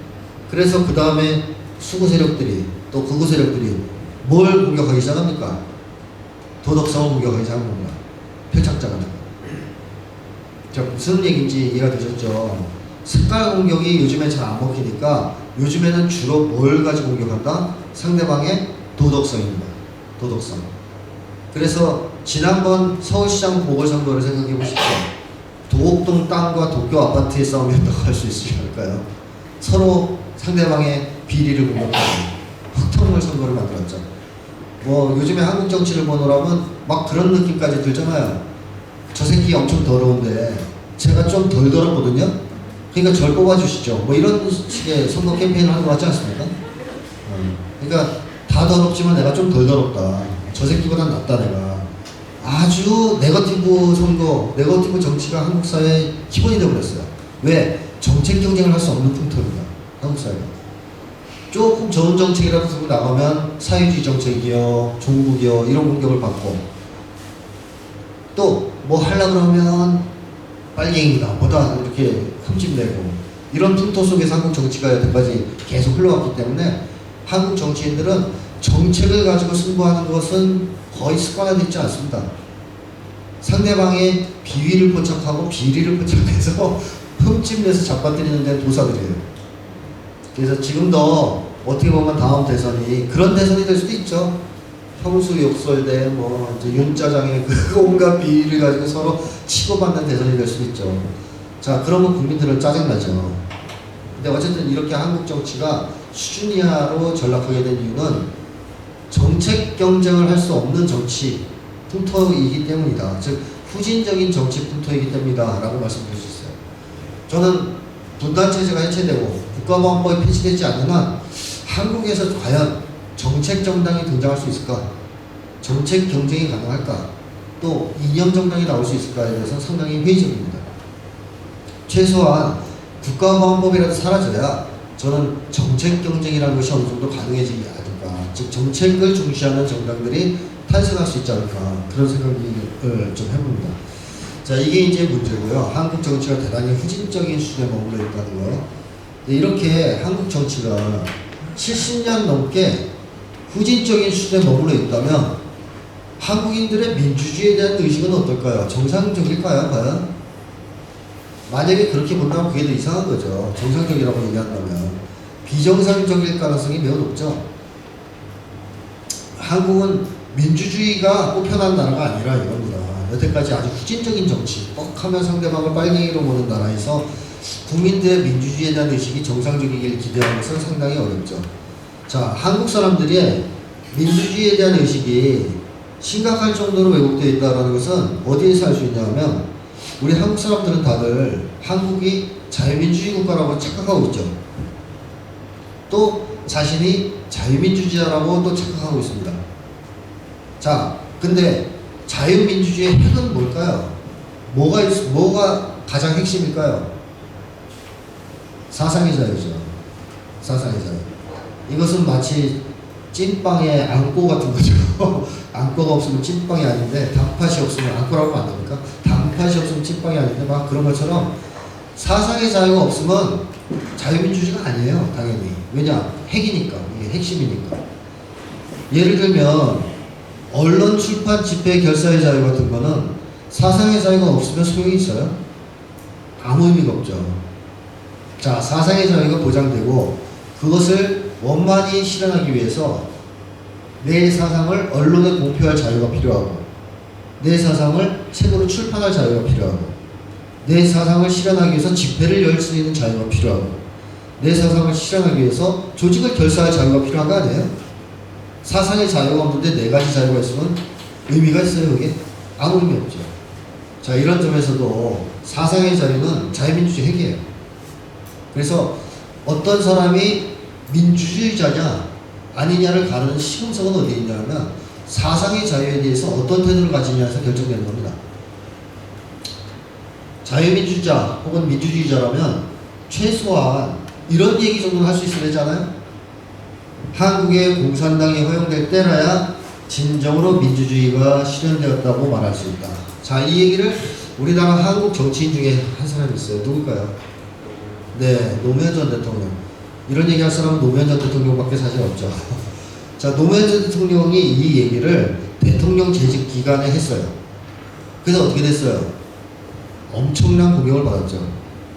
그래서 그 다음에 수구 세력들이 또 극우 세력들이 뭘 공격하기 시작합니까? 도덕성을 공격하기 시작한 겁니다. 표창장 같은 거. 자, 무슨 얘기인지 이해가 되셨죠? 색깔 공격이 요즘에 잘 안 먹히니까 요즘에는 주로 뭘 가지고 공격한다? 상대방의 도덕성입니다. 도덕성. 그래서 지난번 서울시장 보궐선거를 생각해 보십시오. 도곡동 땅과 도쿄 아파트의 싸움이었다고 할 수 있을까요? 서로 상대방의 비리를 공격하고 흑통을 선거를 만들었죠. 뭐 요즘에 한국 정치를 보노라면 막 그런 느낌까지 들잖아요. 저 새끼 엄청 더러운데 제가 좀 덜 더럽거든요. 그러니까 절 뽑아주시죠. 뭐 이런 식의 선거 캠페인을 하는 거 같지 않습니까? 그러니까 다 더럽지만 내가 좀 덜 더럽다. 저 새끼보단 낫다 내가. 아주 네거티브 선거, 네거티브 정치가 한국 사회의 기본이 되어버렸어요. 왜? 정책 경쟁을 할 수 없는 풍토입니다. 한국 사회가. 조금 좋은 정책이라도 들고 나가면 사회주의 정책이요, 종북이요 이런 공격을 받고 또 뭐 하려고 그러면 빨갱이다 뭐다 이렇게 흠집내고 이런 풍토 속에서 한국 정치가 여태까지 계속 흘러왔기 때문에 한국 정치인들은 정책을 가지고 승부하는 것은 거의 습관화되어 있지 않습니다. 상대방의 비위를 포착하고 비리를 포착해서 흠집내서 잡아뜨리는 데는 도사들이에요. 그래서 지금도 어떻게 보면 다음 대선이 그런 대선이 될 수도 있죠. 형수 욕설대 뭐 이제 윤짜장의 그 온갖 비리를 가지고 서로 치고받는 대선이 될 수도 있죠. 자, 그러면 국민들은 짜증나죠. 근데 어쨌든 이렇게 한국 정치가 수준 이하로 전락하게 된 이유는 정책 경쟁을 할 수 없는 정치 풍토이기 때문이다. 즉 후진적인 정치 풍토이기 때문이다 라고 말씀드릴 수 있어요. 저는 분단체제가 해체되고 국가보안법이 폐지되지 않는 한 한국에서 과연 정책 정당이 등장할 수 있을까? 정책 경쟁이 가능할까? 또 이념 정당이 나올 수 있을까에 대해서 상당히 회의적입니다. 최소한 국가보안법이라도 사라져야 저는 정책 경쟁이라는 것이 어느 정도 가능해지지 않을까. 즉 정책을 중시하는 정당들이 탄생할 수 있지 않을까. 그런 생각을 좀 해봅니다. 자, 이게 이제 문제고요. 한국 정치가 대단히 후진적인 수준에 머물러 있다는 거. 이렇게 한국 정치가 70년 넘게 후진적인 수준에 머물러 있다면 한국인들의 민주주의에 대한 의식은 어떨까요? 정상적일까요? 과연? 만약에 그렇게 본다면 그게 더 이상한 거죠. 정상적이라고 얘기한다면. 비정상적일 가능성이 매우 높죠. 한국은 민주주의가 꼽혀난 나라가 아니라 이겁니다. 여태까지 아주 후진적인 정치, 뻑하면 상대방을 빨갱이로 보는 나라에서 국민들의 민주주의에 대한 의식이 정상적이길 기대하는 것은 상당히 어렵죠. 자, 한국 사람들의 민주주의에 대한 의식이 심각할 정도로 왜곡되어 있다는 것은 어디에서 알 수 있냐면 우리 한국 사람들은 다들 한국이 자유민주주의 국가라고 착각하고 있죠. 또 자신이 자유민주주의라고 또 착각하고 있습니다. 자, 근데 자유민주주의의 핵은 뭘까요? 뭐가 가장 핵심일까요? 사상의 자유죠. 사상의 자유. 이것은 마치 찐빵에 앙꼬 같은 거죠. 앙꼬가 없으면 찐빵이 아닌데 단팥이 없으면 앙꼬라고 하면 안 됩니까? 단팥이 없으면 찐빵이 아닌데 막 그런 것처럼 사상의 자유가 없으면 자유민주주의가 아니에요. 당연히. 왜냐? 핵이니까. 이게 핵심이니까. 예를 들면 언론, 출판, 집회, 결사의 자유 같은 거는 사상의 자유가 없으면 소용이 있어요? 아무 의미가 없죠. 자, 사상의 자유가 보장되고 그것을 원만히 실현하기 위해서 내 사상을 언론에 공표할 자유가 필요하고 내 사상을 책으로 출판할 자유가 필요하고 내 사상을 실현하기 위해서 집회를 열 수 있는 자유가 필요하고 내 사상을 실현하기 위해서 조직을 결사할 자유가 필요한 거 아니에요? 사상의 자유가 없는데 네 가지 자유가 있으면 의미가 있어요, 그게? 아무 의미 없죠. 자, 이런 점에서도 사상의 자유는 자유민주주의 핵이에요. 그래서 어떤 사람이 민주주의자냐 아니냐를 가르는 시금석은 어디에 있냐면 사상의 자유에 대해서 어떤 태도를 가지냐에서 결정되는 겁니다. 자유민주주의자 혹은 민주주의자라면 최소한 이런 얘기 정도는 할 수 있어야 되잖아요. 한국의 공산당이 허용될 때라야 진정으로 민주주의가 실현되었다고 말할 수 있다. 자, 이 얘기를 우리나라 한국 정치인 중에 한 사람이 있어요. 누굴까요? 네, 노무현 전 대통령. 이런 얘기 할 사람은 노무현 전 대통령밖에 사실 없죠. 자, 노무현 전 대통령이 이 얘기를 대통령 재직 기간에 했어요. 그래서 어떻게 됐어요? 엄청난 공격을 받았죠.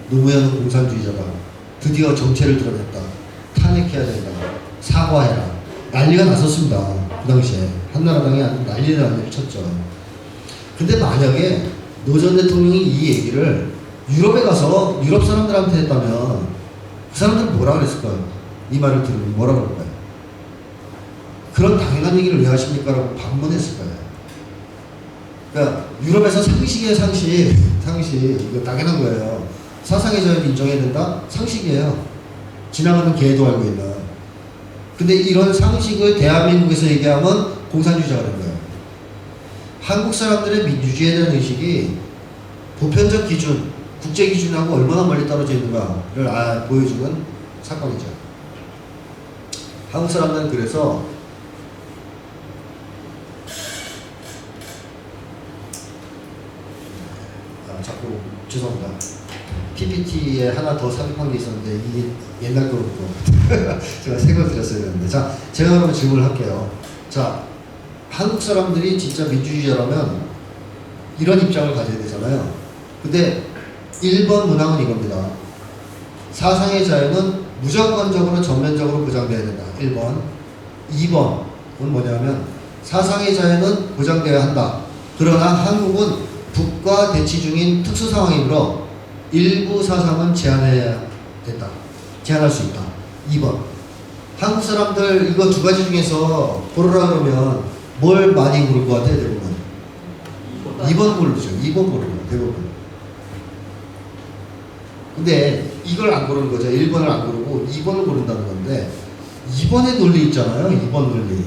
노무현은 공산주의자다. 드디어 정체를 드러냈다. 탄핵해야 된다. 사과해라. 난리가 났었습니다. 그 당시에. 한나라당이 아주 난리를 쳤죠. 근데 만약에 노 전 대통령이 이 얘기를 유럽에 가서 유럽 사람들한테 했다면 그 사람들은 뭐라 그랬을까요? 이 말을 들으면 뭐라 그럴까요? 그런 당연한 얘기를 왜 하십니까? 라고 반문했을 거예요. 그러니까 유럽에서 상식이에요, 상식. 상식. 이거 당연한 거예요. 사상의 자유를 인정해야 된다? 상식이에요. 지나가는 개도 알고 있는. 근데 이런 상식을 대한민국에서 얘기하면 공산주의자가 된 거예요. 한국 사람들의 민주주의에 대한 의식이 보편적 기준, 국제 기준하고 얼마나 멀리 떨어져 있는가를 보여주는 사건이죠. 한국 사람들은 그래서 자꾸 죄송합니다. PPT에 하나 더 삽입한 게 있었는데 이게 옛날 거로 제가 새 걸 드렸어야 되는데, 자, 제가 그러면 질문을 할게요. 자, 한국 사람들이 진짜 민주주의자라면 이런 입장을 가져야 되잖아요. 근데 1번 문항은 이겁니다. 사상의 자유는 무조건적으로 전면적으로 보장돼야 된다. 1번. 2번은 뭐냐면 사상의 자유는 보장돼야 한다. 그러나 한국은 북과 대치 중인 특수 상황이므로 일부 사상은 제한해야 된다. 제한할 수 있다. 2번. 한국 사람들 이거 두 가지 중에서 고르라 그러면 뭘 많이 고를 것 같아요, 대부분? 2번 고르죠. 2번 고르죠, 대부분. 근데 이걸 안 고르는 거죠. 1번을 안 고르고 2번을 고른다는 건데 2번의 논리 있잖아요. 2번 논리.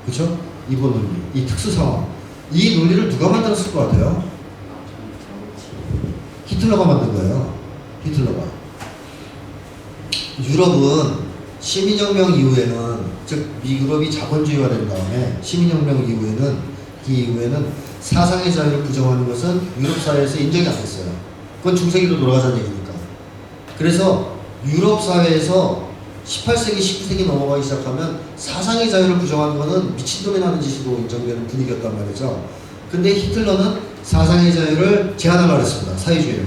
그렇죠? 2번 논리. 이 특수 상황. 이 논리를 누가 만들었을 것 같아요? 히틀러가 만든 거예요. 히틀러가. 유럽은 시민혁명 이후에는, 즉 미유럽이 자본주의가 된 다음에 시민혁명 이후에는 사상의 자유를 부정하는 것은 유럽 사회에서 인정이 안 됐어요. 그건 중세기로 돌아가자는 얘기니까. 그래서 유럽 사회에서 18세기, 19세기 넘어가기 시작하면 사상의 자유를 부정하는 것은 미친놈이 하는 짓으로 인정되는 분위기였단 말이죠. 근데 히틀러는 사상의 자유를 제한하려고 했습니다. 사회주의를.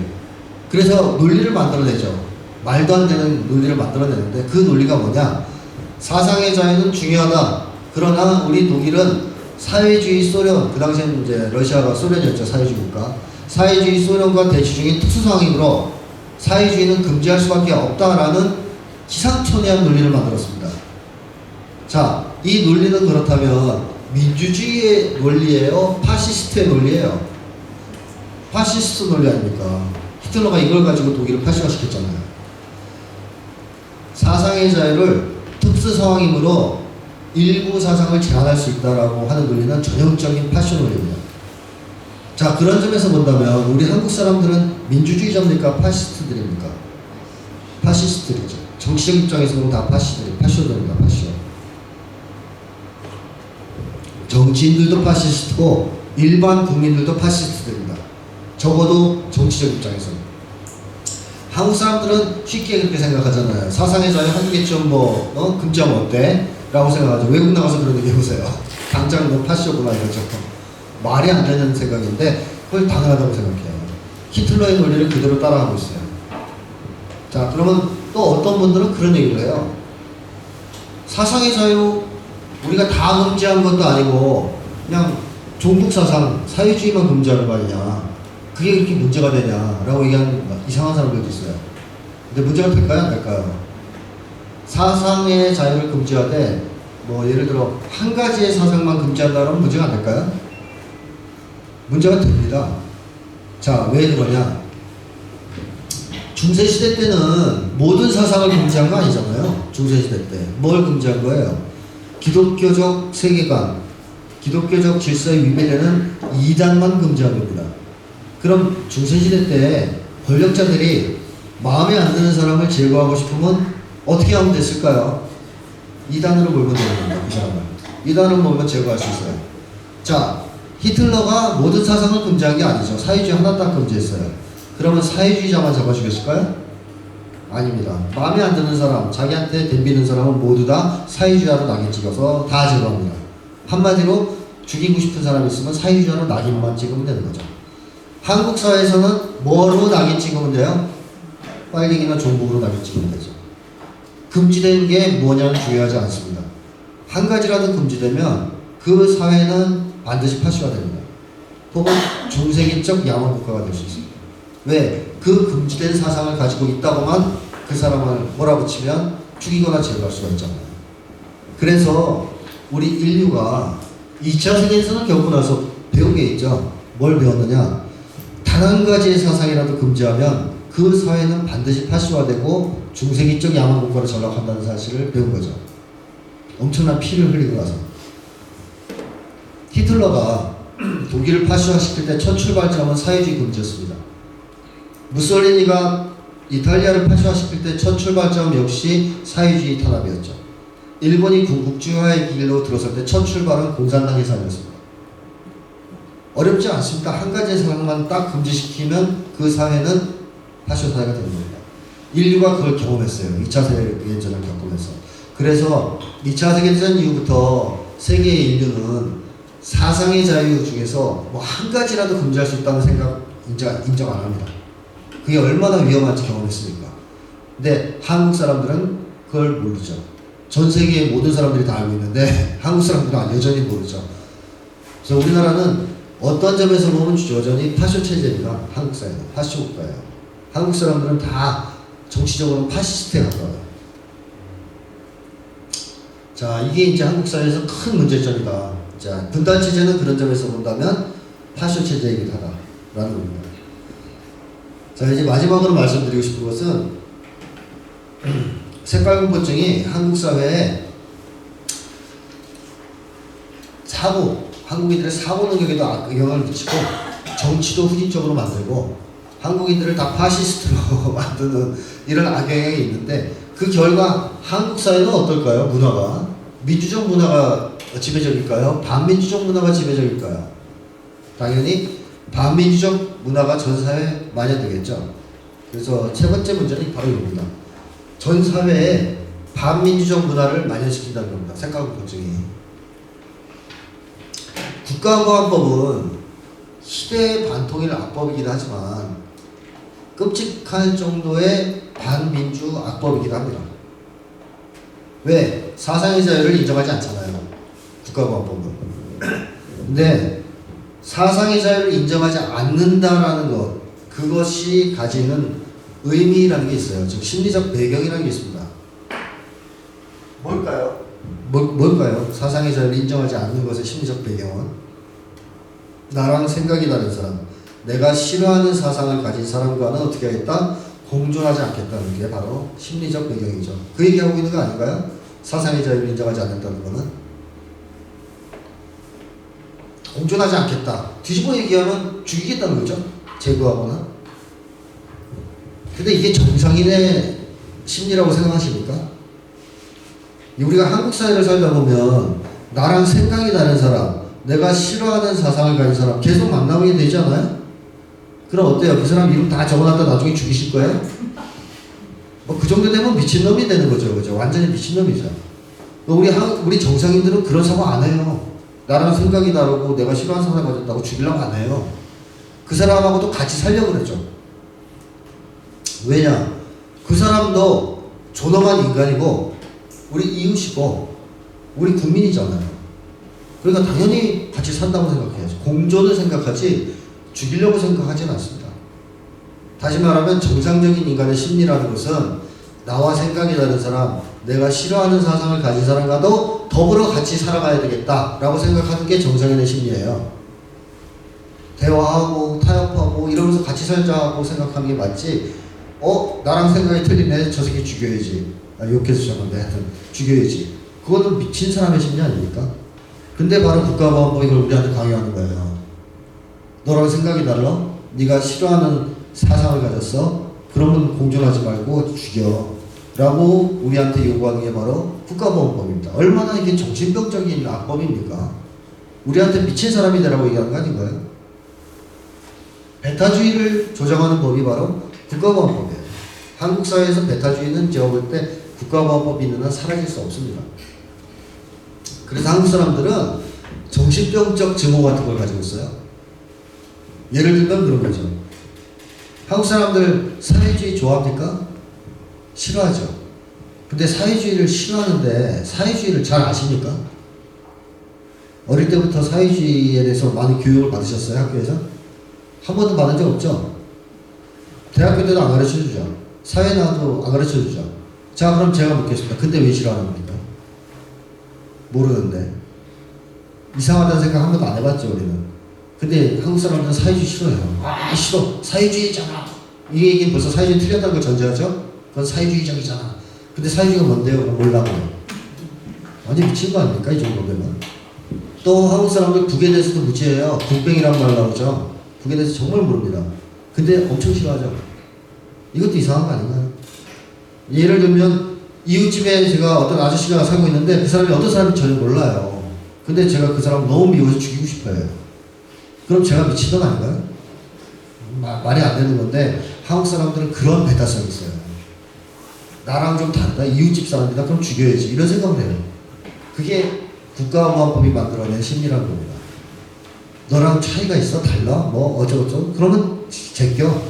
그래서 논리를 만들어내죠. 말도 안 되는 논리를 만들어내는데 그 논리가 뭐냐? 사상의 자유는 중요하다. 그러나 우리 독일은 사회주의 소련, 그 당시에는 이제 러시아가 소련이었죠. 사회주의 국가. 사회주의 소련과 대치 중인 특수 상황이므로 사회주의는 금지할 수밖에 없다라는 기상천외한 논리를 만들었습니다. 자, 이 논리는 그렇다면 민주주의의 논리예요? 파시스트의 논리예요? 파시스트 논리 아닙니까? 히틀러가 이걸 가지고 독일을 파시화시켰잖아요. 사상의 자유를 특수 상황이므로 일부 사상을 제한할 수 있다라고 하는 논리는 전형적인 파시 논리입니다. 자, 그런 점에서 본다면 우리 한국 사람들은 민주주의자입니까? 파시스트들입니까? 파시스트들이죠. 정치적 입장에서 보면 다 파시오들입니다. 파시오. 정치인들도 파시스트고 일반 국민들도 파시스트들입니다. 적어도 정치적 입장에서는. 한국 사람들은 쉽게 그렇게 생각하잖아요. 사상의 자유 한국에 뭐 금지하면 어때? 라고 생각하죠. 외국 나가서 그런 얘기 해보세요. 당장 너 파시오구나 이러죠. 말이 안 되는 생각인데 그걸 당연하다고 생각해요. 히틀러의 논리를 그대로 따라하고 있어요. 자, 그러면 또 어떤 분들은 그런 얘기를 해요. 사상의 자유 우리가 다 금지한 것도 아니고 그냥 종북사상 사회주의만 금지하는 거 아니냐, 그게 그렇게 문제가 되냐라고 얘기하는 이상한 사람들도 있어요. 근데 문제가 될까요? 안 될까요? 사상의 자유를 금지하되 뭐 예를 들어 한 가지의 사상만 금지한다면 문제가 안 될까요? 문제가 됩니다. 자, 왜 그러냐? 중세시대 때는 모든 사상을 금지한 거 아니잖아요. 중세시대 때 뭘 금지한 거예요? 기독교적 세계관, 기독교적 질서에 위배되는 이단만 금지한 겁니다. 그럼 중세시대 때 권력자들이 마음에 안 드는 사람을 제거하고 싶으면 어떻게 하면 됐을까요? 이단으로 몰고 내는 겁니다. 그 사람을 이단으로 몰고 제거할 수 있어요. 자, 히틀러가 모든 사상을 금지한 게 아니죠. 사회주의 하나 딱 금지했어요. 그러면 사회주의자만 잡아주겠을까요? 아닙니다. 마음에 안 드는 사람, 자기한테 덤비는 사람은 모두 다 사회주의자로 낙인 찍어서 다 제거합니다. 한마디로 죽이고 싶은 사람이 있으면 사회주의자로 낙인만 찍으면 되는 거죠. 한국 사회에서는 뭐로 낙인 찍으면 돼요? 빨갱이나 종북으로 낙인 찍으면 되죠. 금지된 게 뭐냐는 중요하지 않습니다. 한 가지라도 금지되면 그 사회는 반드시 파시화됩니다. 혹은 중세기적 야만 국가가 될 수 있습니다. 왜? 그 금지된 사상을 가지고 있다고만 그 사람을 몰아붙이면 죽이거나 제거할 수가 있잖아요. 그래서 우리 인류가 2차 세계에서는 겪고 나서 배운 게 있죠. 뭘 배웠느냐? 단 한 가지의 사상이라도 금지하면 그 사회는 반드시 파시화되고 중세기적 야만 국가로 전락한다는 사실을 배운 거죠. 엄청난 피를 흘리고 나서. 히틀러가 독일을 파시화시킬 때 첫 출발점은 사회주의 금지였습니다. 무솔리니가 이탈리아를 파시화시킬 때 첫 출발점 역시 사회주의 탄압이었죠. 일본이 군국주의화의 길로 들어설 때 첫 출발은 공산당 해산이었습니다. 어렵지 않습니다. 한 가지 사상만 딱 금지시키면 그 사회는 파시화 사회가 되는 겁니다. 인류가 그걸 경험했어요. 2차 세계대전을 겪으면서. 그래서 2차 세계대전 이후부터 세계의 인류는 사상의 자유 중에서 뭐 한 가지라도 금지할 수 있다는 생각 인정 안 합니다. 그게 얼마나 위험한지 경험했으니까. 근데 한국 사람들은 그걸 모르죠. 전 세계의 모든 사람들이 다 알고 있는데 한국 사람들은 여전히 모르죠. 그래서 우리나라는 어떤 점에서 보면 여전히 파쇼 체제입니다. 한국 사회는 파쇼 국가예요. 한국 사람들은 다 정치적으로 파시스트에 가까워요. 자, 이게 이제 한국 사회에서 큰 문제점이다. 자, 분단 체제는 그런 점에서 본다면 파쇼 체제이기도 하다라는 겁니다. 자, 이제 마지막으로 말씀드리고 싶은 것은 색깔공포증이 한국 사회에 한국인들의 사고 능력에도 영향을 미치고 정치도 후진적으로 만들고 한국인들을 다 파시스트로 만드는 이런 악영향이 있는데 그 결과 한국 사회는 어떨까요? 문화가 민주적 문화가 지배적일까요? 반민주적 문화가 지배적일까요? 당연히 반민주적 문화가 전 사회에 만연되겠죠. 그래서 세 번째 문제는 바로 이겁니다. 전 사회에 반민주적 문화를 만연시킨다는 겁니다. 색깔공포증이. 국가보안법은 시대의 반통일 악법이기도 하지만 끔찍할 정도의 반민주 악법이기도 합니다. 왜? 사상의 자유를 인정하지 않잖아요. 국가보안법은. 근데 사상의 자유를 인정하지 않는다라는 것, 그것이 가지는 의미라는 게 있어요. 즉 심리적 배경이라는 게 있습니다. 뭘까요? 뭘까요? 사상의 자유를 인정하지 않는 것의 심리적 배경은 나랑 생각이 다른 사람, 내가 싫어하는 사상을 가진 사람과는 어떻게 하겠다? 공존하지 않겠다는 게 바로 심리적 배경이죠. 그 얘기하고 있는 거 아닌가요? 사상의 자유를 인정하지 않는다는 거는 공존하지 않겠다. 뒤집어 얘기하면 죽이겠다는 거죠. 제거하거나. 근데 이게 정상인의 심리라고 생각하십니까? 우리가 한국 사회를 살다 보면 나랑 생각이 다른 사람, 내가 싫어하는 사상을 가진 사람 계속 만나게 되잖아요? 그럼 어때요? 그 사람 이름 다 적어놨다 나중에 죽이실 거예요? 뭐 그 정도 되면 미친놈이 되는 거죠. 그죠? 완전히 미친놈이죠. 우리 정상인들은 그런 사고 안 해요. 나랑 생각이 다르고 내가 싫어하는 사람을 가졌다고 죽이려고 안 해요. 그 사람하고도 같이 살려고 그러죠. 왜냐? 그 사람도 존엄한 인간이고 우리 이웃이고 우리 국민이잖아요. 그러니까 당연히 같이 산다고 생각해야죠. 공존을 생각하지 죽이려고 생각하지는 않습니다. 다시 말하면 정상적인 인간의 심리라는 것은 나와 생각이 다른 사람, 내가 싫어하는 사상을 가진 사람과도 더불어 같이 살아가야 되겠다라고 생각하는 게 정상인의 심리예요. 대화하고 타협하고 이러면서 같이 살자고 생각하는 게 맞지, 나랑 생각이 틀리네, 저 새끼 죽여야지. 욕해서 죄송한데 하여튼 죽여야지. 그거는 미친 사람의 심리 아닙니까? 근데 바로 국가보안법이 이걸 우리한테 강요하는 거예요. 너랑 생각이 달라? 네가 싫어하는 사상을 가졌어? 그러면 공존하지 말고 죽여. 라고 우리한테 요구하는 게 바로 국가보안법입니다. 얼마나 이게 정신병적인 악법입니까? 우리한테 미친 사람이 되라고 얘기하는 거 아닌가요? 배타주의를 조장하는 법이 바로 국가보안법이에요. 한국 사회에서 배타주의는 제가 볼 때 국가보안법이 있는 한 사라질 수 없습니다. 그래서 한국 사람들은 정신병적 증오 같은 걸 가지고 있어요. 예를 들면 그런 거죠. 한국 사람들 사회주의 좋아합니까? 싫어하죠. 근데 사회주의를 싫어하는데 사회주의를 잘 아십니까? 어릴 때부터 사회주의에 대해서 많은 교육을 받으셨어요? 학교에서? 한 번도 받은 적 없죠? 대학교 때도 안 가르쳐주죠. 사회 나와도 안 가르쳐주죠. 자, 그럼 제가 묻겠습니다. 근데 왜 싫어하는 겁니까? 모르는데. 이상하다는 생각 한 번도 안 해봤죠, 우리는. 근데 한국 사람들은 사회주의 싫어해요. 아, 싫어. 사회주의잖아. 이 얘기는 벌써 사회주의 틀렸다는 걸 전제하죠? 그건 사회주의적이잖아. 근데 사회주의가 뭔데요? 몰라고. 완전 미친 거 아닙니까? 이 정도 되면. 또 한국 사람들 북에 대해서도 무지해요. 북뱅이란 말 나오죠. 북에 대해서 정말 모릅니다. 근데 엄청 싫어하죠. 이것도 이상한 거 아닌가요? 예를 들면 이웃집에 제가 어떤 아저씨가 살고 있는데 그 사람이 어떤 사람인지 전혀 몰라요. 근데 제가 그 사람 너무 미워서 죽이고 싶어요. 그럼 제가 미친놈 아닌가요? 말이 안 되는 건데 한국 사람들은 그런 배타성이 있어요. 나랑 좀 다르다. 이웃집 사람이다. 그럼 죽여야지. 이런 생각을 해요. 그게 국가보안법이 만들어낸 심리라는 겁니다. 너랑 차이가 있어? 달라? 뭐 어쩌고저쩌고? 그러면 제껴.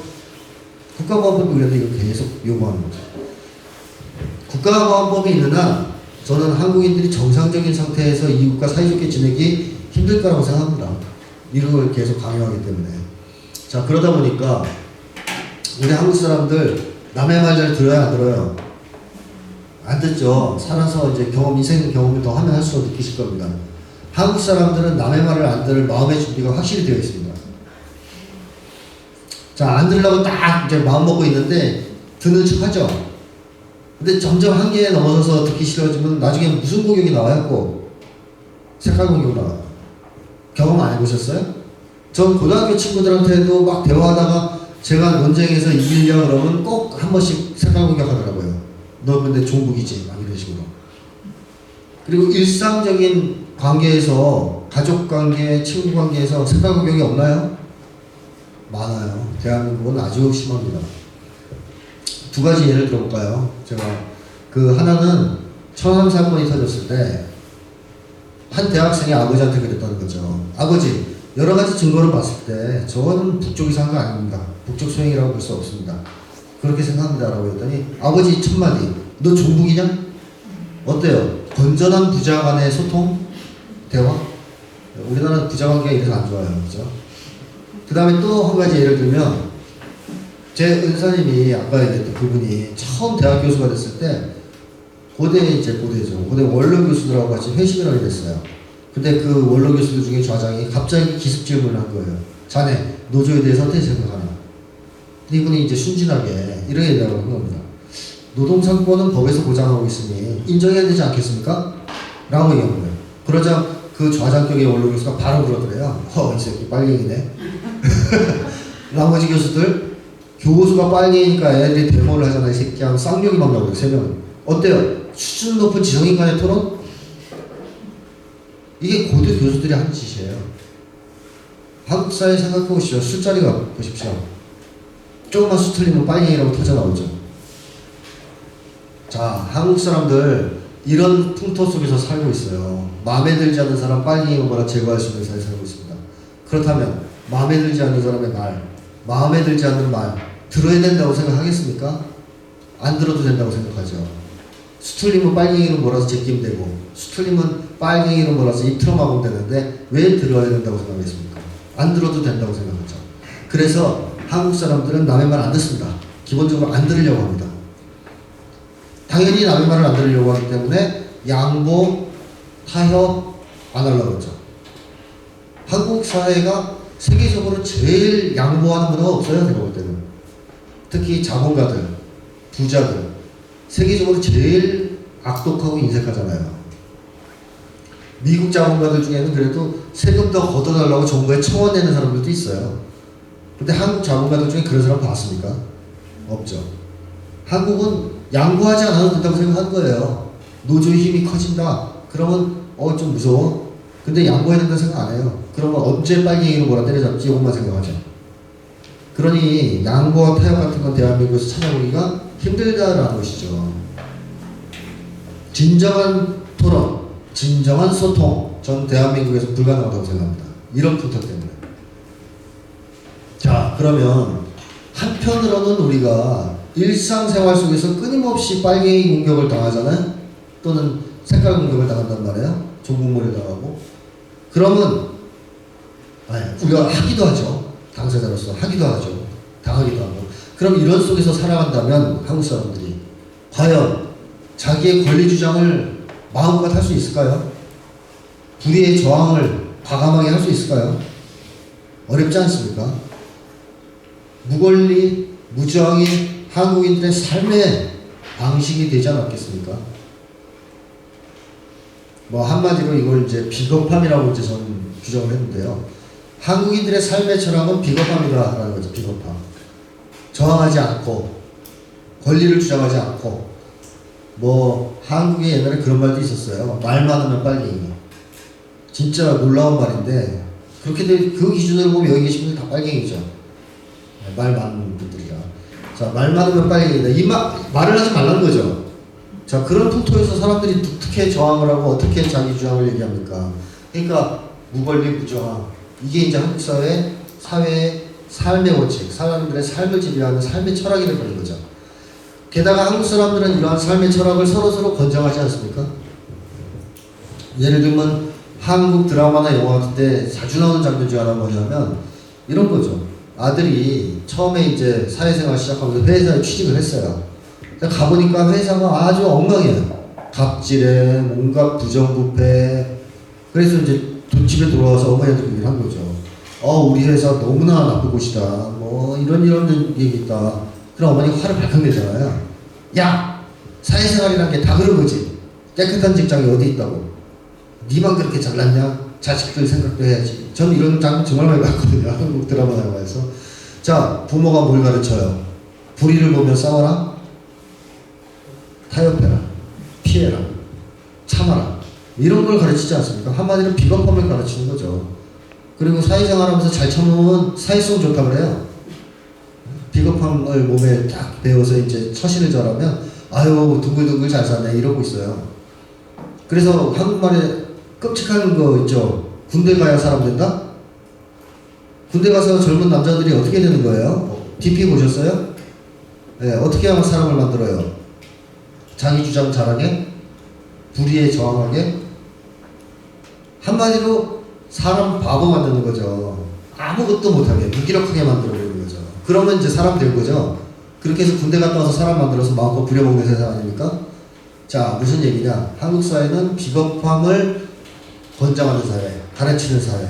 국가보안법이 그래도 이거 계속 요구하는 거죠. 국가보안법이 있는 한 저는 한국인들이 정상적인 상태에서 이웃과 사이좋게 지내기 힘들 거라고 생각합니다. 이런 걸 계속 강요하기 때문에. 자, 그러다 보니까 우리 한국 사람들 남의 말 잘 들어요, 안 들어요? 안 듣죠. 살아서 이제 인생 경험을 더 하면 할수록 느끼실 겁니다. 한국 사람들은 남의 말을 안 들을 마음의 준비가 확실히 되어 있습니다. 자, 안 들으려고 딱 이제 마음 먹고 있는데 듣는 척 하죠. 근데 점점 한계에 넘어서서 듣기 싫어지면 나중에 무슨 공격이 나와요? 꼭 색깔 공격 나와요. 경험 안 해보셨어요? 전 고등학교 친구들한테도 막 대화하다가 제가 논쟁에서 이기려고 그러면 꼭 한 번씩 색깔 공격하더라고요. 너 근데 종북이지? 막 이런 식으로. 그리고 일상적인 관계에서, 가족 관계, 친구 관계에서 색깔 공격이 없나요? 많아요. 대한민국은 아주 심합니다. 두 가지 예를 들어볼까요? 제가 하나는 천안 사건이 터졌을 때 한 대학생이 아버지한테 그랬다는 거죠. 아버지, 여러 가지 증거를 봤을 때 저거는 북쪽에서 한 거 아닙니다. 북쪽 소행이라고 볼 수 없습니다. 그렇게 생각합니다. 라고 했더니 아버지 첫마디, 너 종북이냐? 어때요? 건전한 부자 간의 소통? 대화? 우리나라 부자 관계가 이래서 안 좋아요. 그죠? 그 다음에 또 한 가지 예를 들면 제 은사님이 아까 얘기했던 그분이 처음 대학 교수가 됐을 때 고대 원로 교수들하고 같이 회식을 하게 됐어요. 근데 그 원로 교수들 중에 좌장이 갑자기 기습 질문을 한 거예요. 자네 노조에 대해서 어떻게 생각하나? 근데 이분이 이제 순진하게 이렇게 얘기하고 한 겁니다. 노동상권은 법에서 보장하고 있으니 인정해야 되지 않겠습니까? 라고 얘기한 거예요. 그러자 그 좌장격의 원로 교수가 바로 그러더래요. 이 새끼 빨갱이네. 나머지 교수들 교수가 빨갱이니까 애들이 데모를 하잖아 이 새끼 하면 쌍욕이 막 나오고요. 3명은 어때요? 수준 높은 지성인간의 토론? 이게 고대 교수들이 하는 짓이에요. 한국 사회 생각해 보시죠. 술자리가 보십시오. 조금만 수 틀리면 빨갱이라고 터져 나오죠. 자, 한국 사람들 이런 풍토 속에서 살고 있어요. 마음에 들지 않는 사람 빨갱이 오거나 제거할 수 있는 사회에 살고 있습니다. 그렇다면 마음에 들지 않는 사람의 말, 마음에 들지 않는 말 들어야 된다고 생각하겠습니까? 안 들어도 된다고 생각하죠. 수틀리면 빨갱이로 몰아서 제끼면 되고 수틀리면 빨갱이로 몰아서 입틀어 막으면 되는데 왜 들어야 된다고 생각하겠습니까? 안 들어도 된다고 생각하죠. 그래서 한국 사람들은 남의 말 안 듣습니다. 기본적으로 안 들으려고 합니다. 당연히 남의 말을 안 들으려고 하기 때문에 양보, 타협 안 하려고 그러죠. 한국 사회가 세계적으로 제일 양보하는 문화가 없어요. 제가 볼 때는. 특히 자본가들, 부자들 세계적으로 제일 악독하고 인색하잖아요. 미국 자본가들 중에는 그래도 세금 더 걷어달라고 정부에 청원내는 사람들도 있어요. 근데 한국 자본가들 중에 그런 사람 봤습니까? 없죠. 한국은 양보하지 않아도 된다고 생각한 거예요. 노조의 힘이 커진다. 그러면 좀 무서워. 근데 양보해야 된다고 생각 안 해요. 그러면 언제 빨갱이로 몰아 때려잡지? 이것만 생각하죠. 그러니 양보와 타협 같은 건 대한민국에서 찾아보기가 힘들다라는 것이죠. 진정한 토론, 진정한 소통, 전 대한민국에서 불가능하다고 생각합니다. 이런 풍토 때문에. 자, 그러면 한편으로는 우리가 일상생활 속에서 끊임없이 빨갱이 공격을 당하잖아요. 또는 색깔 공격을 당한단 말이에요. 종북몰이 당하고. 그러면 우리가 하기도 하죠. 당사자로서 하기도 하죠. 당하기도 하고. 그럼 이런 속에서 살아간다면 한국 사람들이 과연 자기의 권리 주장을 마음껏 할 수 있을까요? 불의의 저항을 과감하게 할 수 있을까요? 어렵지 않습니까? 무권리, 무저항이 한국인들의 삶의 방식이 되지 않았겠습니까? 한마디로 이걸 이제 비겁함이라고 이제 저는 규정을 했는데요. 한국인들의 삶의 철학은 비겁함이다라는 거죠. 비겁함. 저항하지 않고 권리를 주장하지 않고 한국에 옛날에 그런 말도 있었어요. 말 많으면 빨갱이. 진짜 놀라운 말인데 그렇게 그 기준으로 보면 여기 계신 분들 다 빨갱이죠. 말 많은 분들이라. 자, 말 많으면 빨갱이다. 이 말을 하지 말라는 거죠. 자, 그런 풍토에서 사람들이 어떻게 저항을 하고 어떻게 자기 주장을 얘기합니까? 그러니까 무권리 무저항, 이게 이제 한국 사회의 삶의 원칙, 사람들의 삶을 지배하는 삶의 철학이 되는 거죠. 게다가 한국 사람들은 이러한 삶의 철학을 서로서로 권장하지 않습니까? 예를 들면 한국 드라마나 영화 같은 데 자주 나오는 장면 중 하나가 뭐냐면 이런 거죠. 아들이 처음에 이제 사회생활 시작하면서 회사에 취직을 했어요. 가보니까 회사가 아주 엉망이에요. 갑질에 뭔가 부정부패. 그래서 이제 집에 돌아와서 어머니한테 얘기를 한 거죠. 우리 회사 너무나 나쁜 곳이다. 뭐 이런 얘기 있다. 그럼 어머니가 화를 발칵 내잖아요. 야! 사회생활이란 게 다 그런 거지. 깨끗한 직장이 어디 있다고. 니만 그렇게 잘났냐? 자식들 생각도 해야지. 저는 이런 장면 정말 많이 봤거든요. 한국 드라마 영화에서. 자, 부모가 뭘 가르쳐요? 불의를 보면 싸워라? 타협해라. 피해라. 참아라. 이런 걸 가르치지 않습니까? 한마디로 비겁함을 가르치는 거죠. 그리고 사회생활 하면서 잘 참으면 사회성 좋다고 그래요. 비겁함을 몸에 딱 배워서 이제 처신을 잘하면 아유 둥글둥글 잘 사네 이러고 있어요. 그래서 한국말에 끔찍한 거 있죠. 군대 가야 사람 된다? 군대 가서 젊은 남자들이 어떻게 되는 거예요? DP 보셨어요? 네, 어떻게 하면 사람을 만들어요? 자기 주장 잘하게? 불의에 저항하게? 한마디로 사람 바보 만드는 거죠. 아무것도 못하게 무기력하게 만들어버리는 거죠. 그러면 이제 사람 될 거죠. 그렇게 해서 군대 갔다 와서 사람 만들어서 마음껏 부려먹는 세상 아닙니까? 자, 무슨 얘기냐? 한국 사회는 비겁함을 권장하는 사회, 가르치는 사회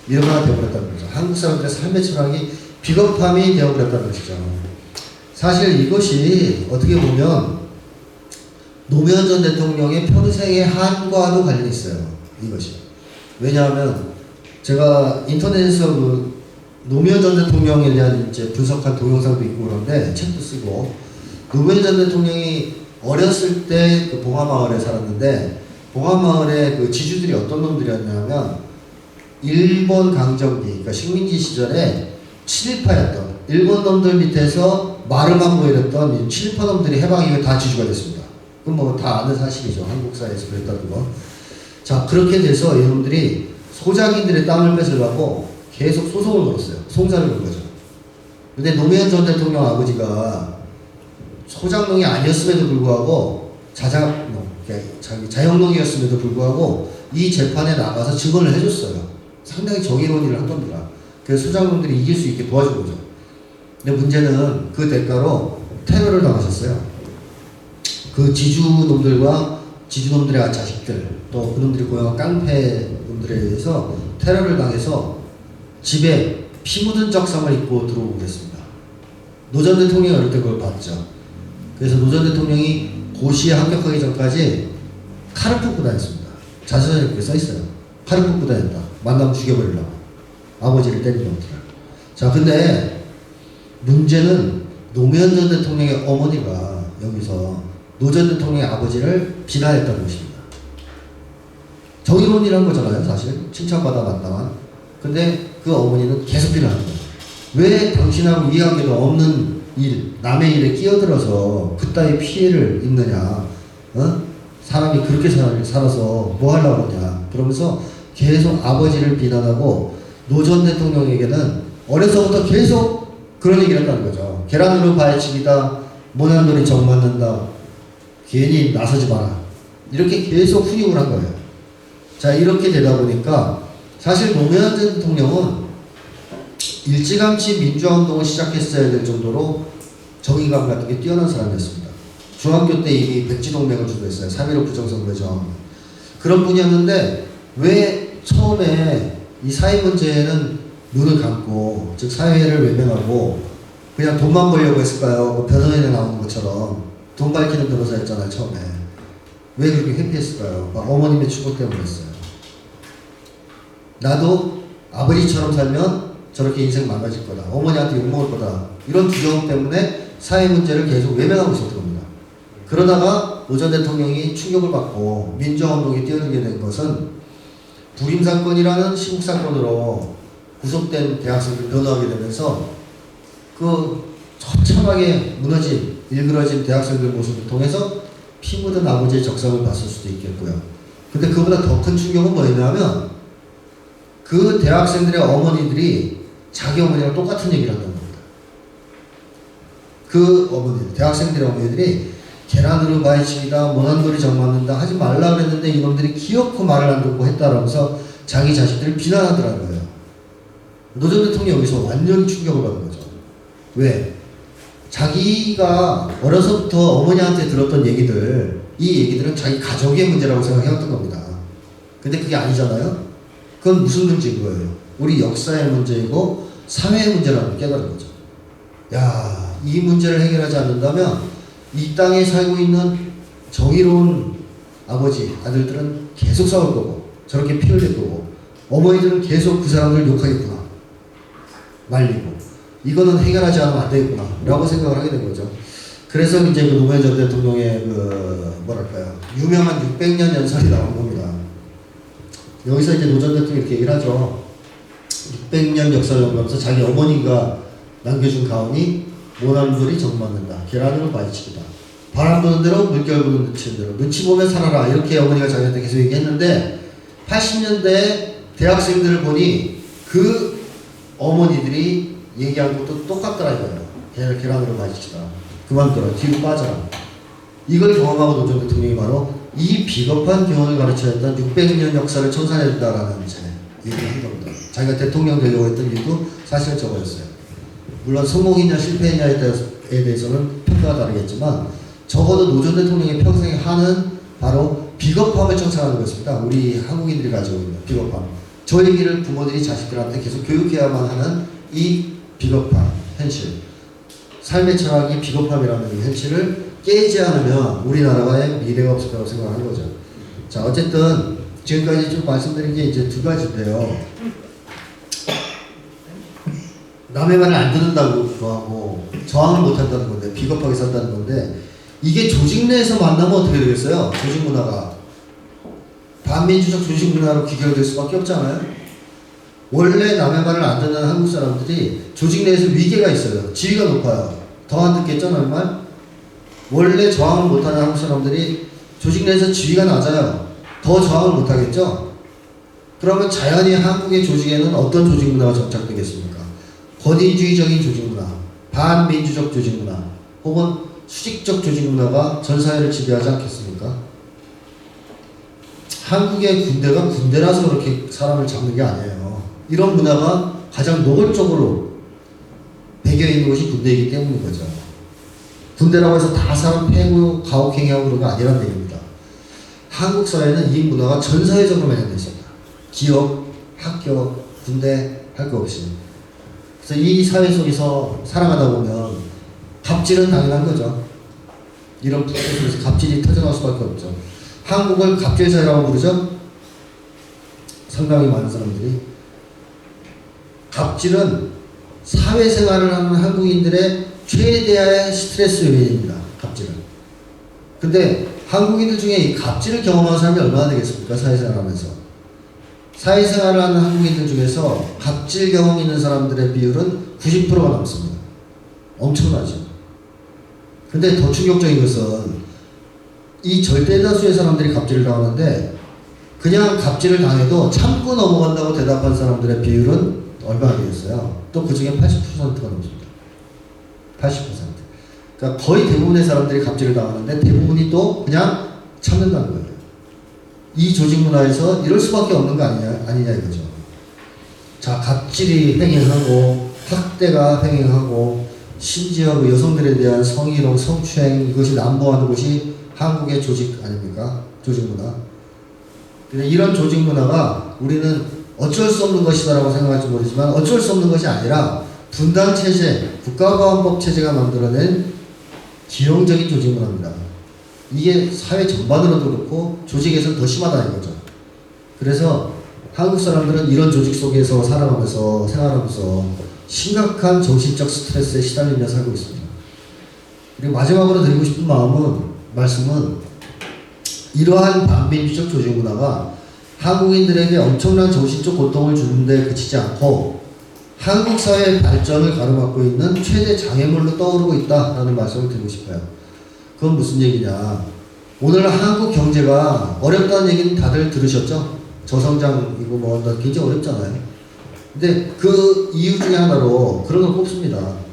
이런 거가 되어버렸다는 거죠. 한국 사람들의 삶의 철학이 비겁함이 되어버렸다는 것이죠. 사실 이것이 어떻게 보면 노무현 전 대통령의 평생의 한과도 관련이 있어요. 이것이. 왜냐하면 제가 인터넷에서 그 노무현 전 대통령에 대한 이제 분석한 동영상도 있고 그런데 책도 쓰고 노무현 전 대통령이 어렸을 때 그 봉화마을에 살았는데 봉화마을의 그 지주들이 어떤 놈들이었냐면 일본 강점기, 그러니까 식민지 시절에 친일파였던 일본 놈들 밑에서 말을만 보이랬던 친일파 놈들이 해방 이후에 다 지주가 됐습니다. 그건 뭐 다 아는 사실이죠. 한국 사회에서 그랬다는 거. 자, 그렇게 돼서 이놈들이 소작인들의 땅을 뺏으려고 계속 소송을 걸었어요. 송사를 건 거죠. 근데 노무현 전 대통령 아버지가 소작농이 아니었음에도 불구하고 자기 자영농이었음에도 불구하고 이 재판에 나가서 증언을 해줬어요. 상당히 정의로운 일을 한 겁니다. 그래서 소작농들이 이길 수 있게 도와준 거죠. 근데 문제는 그 대가로 테러를 당하셨어요. 그 지주놈들과 지주놈들의 자식들 또 그놈들이 고용한 깡패놈들에 의해서 테러를 당해서 집에 피 묻은 적상을 입고 들어오고 그랬습니다. 노 전 대통령이 어릴 때 그걸 봤죠. 그래서 노 전 대통령이 고시에 합격하기 전까지 칼을 뽑고 다녔습니다. 자서전에 그렇게 써있어요. 칼을 뽑고 다녔다. 만나면 죽여버리려고. 아버지를 때리는 것들. 자, 근데 문제는 노무현 전 대통령의 어머니가 여기서 노 전 대통령의 아버지를 비난했다는 것입니다. 정의로운 일을 한 거잖아요, 사실. 칭찬받아 마땅한. 근데 그 어머니는 계속 비난하는 거예요. 왜 당신하고 이해관계도 없는 일, 남의 일에 끼어들어서 그따위 피해를 입느냐. 사람이 그렇게 살아서 뭐 하려고 그러냐. 그러면서 계속 아버지를 비난하고 노 전 대통령에게는 어려서부터 계속 그런 얘기를 했다는 거죠. 계란으로 발치기다. 모난 돌이 정 맞는다. 괜히 나서지 마라. 이렇게 계속 훈육을 한 거예요. 자, 이렇게 되다 보니까 사실 노무현 전 대통령은 일찌감치 민주화운동을 시작했어야 될 정도로 정의감 같은 게 뛰어난 사람이었습니다. 중학교 때 이미 백지동맹을 주도했어요. 3.15 부정선거에 저항. 그런 분이었는데 왜 처음에 이 사회 문제에는 눈을 감고 즉 사회를 외면하고 그냥 돈만 벌려고 했을까요? 뭐 변호인에 나오는 것처럼 돈 밝히는 변호사였잖아요. 처음에. 왜 그렇게 회피했을까요? 어머님의 추구 때문에 했어요. 나도 아버지처럼 살면 저렇게 인생 망가질 거다. 어머니한테 욕먹을 거다. 이런 두려움 때문에 사회 문제를 계속 외면하고 있었던 겁니다. 그러다가 노 전 대통령이 충격을 받고 민주화운동에 뛰어들게 된 것은 불임사건이라는 시국사건으로 구속된 대학생을 변호하게 되면서 그 처참하게 무너진 일그러진 대학생들 모습을 통해서 피 묻은 아버지의 적성을 봤을 수도 있겠고요. 근데 그보다 더 큰 충격은 뭐였냐면 그 대학생들의 어머니들이 자기 어머니랑 똑같은 얘기를 한다는 겁니다. 그 어머니들, 대학생들의 어머니들이 계란으로 바위치기다, 모난돌이 정맞는다 하지 말라 그랬는데 이놈들이 기어코 말을 안 듣고 했다라면서 자기 자식들을 비난하더라고요. 노 전 대통령이 여기서 완전히 충격을 받은 거죠. 왜? 자기가 어려서부터 어머니한테 들었던 얘기들, 이 얘기들은 자기 가족의 문제라고 생각해왔던 겁니다. 근데 그게 아니잖아요? 그건 무슨 문제인 거예요? 우리 역사의 문제이고 사회의 문제라는 걸 깨달은 거죠. 야, 이 문제를 해결하지 않는다면 이 땅에 살고 있는 정의로운 아버지, 아들들은 계속 싸울 거고 저렇게 피 흘릴 거고 어머니들은 계속 그 사람들을 욕하겠구나, 말리고 이거는 해결하지 않으면 안 되겠구나 라고 생각을 하게 된 거죠. 그래서 이제 그 노무현 전 대통령의 그 뭐랄까요, 유명한 600년 연설이 나온 겁니다. 여기서 이제 노 전 대통령이 이렇게 얘기를 하죠. 600년 역사를 연구하면서 자기 어머니가 남겨준 가언이 모난돌이 정맞는다, 계란으로 바위치기다, 바람 부는 대로 물결 부는 대로 눈치 보며 살아라, 이렇게 어머니가 자기한테 계속 얘기했는데 80년대 대학생들을 보니 그 어머니들이 얘기한 것도 똑같더라 이거예요. 계란으로 바위치기다, 그만둬라, 뒤로 빠져라. 이걸 경험하고 노 전 대통령이 바로 이 비겁한 교훈을 가르쳐야 했던 600년 역사를 청산해준다라는 이제 얘기를 한 겁니다. 자기가 대통령 되려고 했던 이유도 사실은 저거였어요. 물론 성공이냐 실패했냐에 대해서는 평가가 다르겠지만 적어도 노 전 대통령의 평생의 한은 바로 비겁함을 청산하는 것입니다. 우리 한국인들이 가지고 있는 비겁함. 저 얘기를 부모들이 자식들한테 계속 교육해야만 하는 이 비겁함, 현실. 삶의 철학이 비겁함이라는 이 현실을 깨지 않으면 우리나라의 미래가 없을 거라고 생각하는 거죠. 자, 어쨌든 지금까지 좀 말씀드린 게 이제 두 가지인데요. 남의 말을 안 듣는다고 하고 저항을 못 한다는 건데, 비겁하게 산다는 건데, 이게 조직 내에서 만나면 어떻게 되겠어요? 조직 문화가 반민주적 조직 문화로 귀결될 수밖에 없잖아요. 원래 남의 말을 안 듣는 한국 사람들이 조직 내에서 위계가 있어요. 지위가 높아요. 더 안 듣겠죠, 남의 말? 원래 저항을 못하는 한국 사람들이 조직 내에서 지위가 낮아요. 더 저항을 못하겠죠? 그러면 자연히 한국의 조직에는 어떤 조직 문화가 정착되겠습니까? 권위주의적인 조직 문화, 반민주적 조직 문화, 혹은 수직적 조직 문화가 전 사회를 지배하지 않겠습니까? 한국의 군대가 군대라서 그렇게 사람을 잡는 게 아니에요. 이런 문화가 가장 노골적으로 배겨있는 것이 군대이기 때문인 거죠. 군대라고 해서 다 사람 패고 가혹행위하고 그런 거 아니란 얘기입니다. 한국 사회는 이 문화가 전 사회적으로 매장되어 있습니다. 기업, 학교, 군대 할 거 없이. 그래서 이 사회 속에서 살아가다 보면 갑질은 당연한 거죠. 이런 프로세스에서 갑질이 터져나올 수밖에 없죠. 한국을 갑질 사회라고 부르죠. 상당히 많은 사람들이. 갑질은 사회생활을 하는 한국인들의 최대의 스트레스 요인입니다. 갑질은. 근데 한국인들 중에 이 갑질을 경험하는 사람이 얼마나 되겠습니까? 사회생활을 하면서. 사회생활을 하는 한국인들 중에서 갑질 경험 있는 사람들의 비율은 90%가 넘습니다. 엄청나죠. 근데 더 충격적인 것은 이 절대다수의 사람들이 갑질을 당하는데 그냥 갑질을 당해도 참고 넘어간다고 대답한 사람들의 비율은 얼마나 되겠어요? 또 그 중에 80%가 넘습니다. 80%. 그러니까 거의 대부분의 사람들이 갑질을 당하는데 대부분이 또 그냥 참는다는 거예요. 이 조직 문화에서 이럴 수밖에 없는 거 아니냐 이거죠. 자, 갑질이 횡행하고 학대가 횡행하고 심지어 그 여성들에 대한 성희롱, 성추행 이것이 난무하는 것이 한국의 조직 아닙니까? 조직 문화. 이런 조직 문화가 우리는 어쩔 수 없는 것이다라고 생각할지 모르지만 어쩔 수 없는 것이 아니라 분단체제, 국가보안법 체제가 만들어낸 기형적인 조직 문화입니다. 이게 사회 전반으로도 그렇고 조직에서는 더 심하다 이거죠. 그래서 한국 사람들은 이런 조직 속에서 살아가면서 생활하면서 심각한 정신적 스트레스에 시달리며 살고 있습니다. 그리고 마지막으로 드리고 싶은 말씀은 이러한 반민주적 조직 문화가 한국인들에게 엄청난 정신적 고통을 주는데 그치지 않고 한국 사회의 발전을 가로막고 있는 최대 장애물로 떠오르고 있다라는 말씀을 드리고 싶어요. 그건 무슨 얘기냐? 오늘 한국 경제가 어렵다는 얘기는 다들 들으셨죠? 저성장이고 뭐 굉장히 어렵잖아요. 근데 그 이유 중에 하나로 그런 걸 꼽습니다.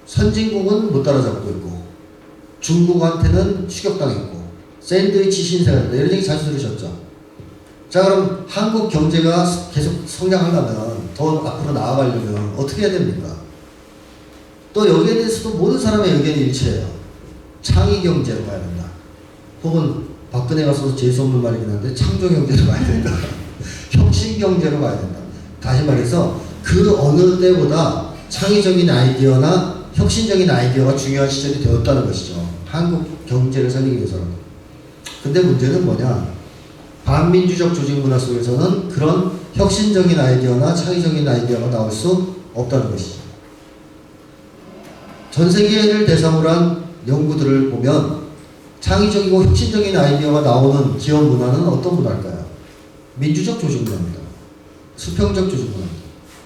선진국은 못 따라잡고 있고 중국한테는 추격당했고 샌드위치 신세가 된다. 이런 얘기 자주 들으셨죠? 자, 그럼 한국 경제가 계속 성장하려면 더 앞으로 나아가려면 어떻게 해야 됩니까? 또 여기에 대해서도 모든 사람의 의견이 일치해요. 창의 경제로 가야 된다. 혹은 박근혜가 써서 재수없는 말이긴 한데 창조 경제로 가야 된다. 혁신 경제로 가야 된다. 다시 말해서 그 어느 때보다 창의적인 아이디어나 혁신적인 아이디어가 중요한 시절이 되었다는 것이죠. 한국 경제를 살리기 위해서는. 근데 문제는 뭐냐? 반민주적 조직 문화 속에서는 그런 혁신적인 아이디어나 창의적인 아이디어가 나올 수 없다는 것이죠. 전 세계를 대상으로 한 연구들을 보면 창의적이고 혁신적인 아이디어가 나오는 기업 문화는 어떤 문화일까요? 민주적 조직 문화입니다. 수평적 조직 문화입니다.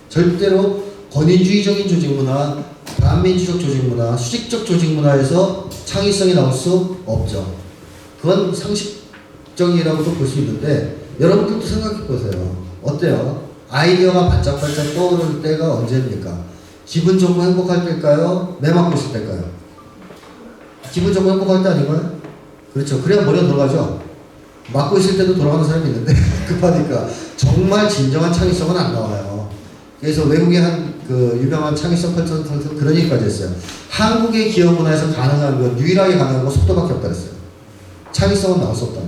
절대로 권위주의적인 조직 문화, 반민주적 조직 문화, 수직적 조직 문화에서 창의성이 나올 수 없죠. 그건 상식적이라고도 볼 수 있는데 여러분들도 생각해 보세요. 어때요? 아이디어가 반짝반짝 떠오를 때가 언제입니까? 기분 좋고 행복할 때일까요? 매 맞고 있을 때일까요? 기분 좋고 행복할 때 아닌가요? 그렇죠. 그래야 머리가 돌아가죠. 맞고 있을 때도 돌아가는 사람이 있는데 급하니까 정말 진정한 창의성은 안 나와요. 그래서 외국의 한 그 유명한 창의성 컨설턴트 그런 얘기까지 했어요. 한국의 기업 문화에서 가능한 건 유일하게 가능한 건 속도밖에 없다 그랬어요. 창의성은 나올 수 없다.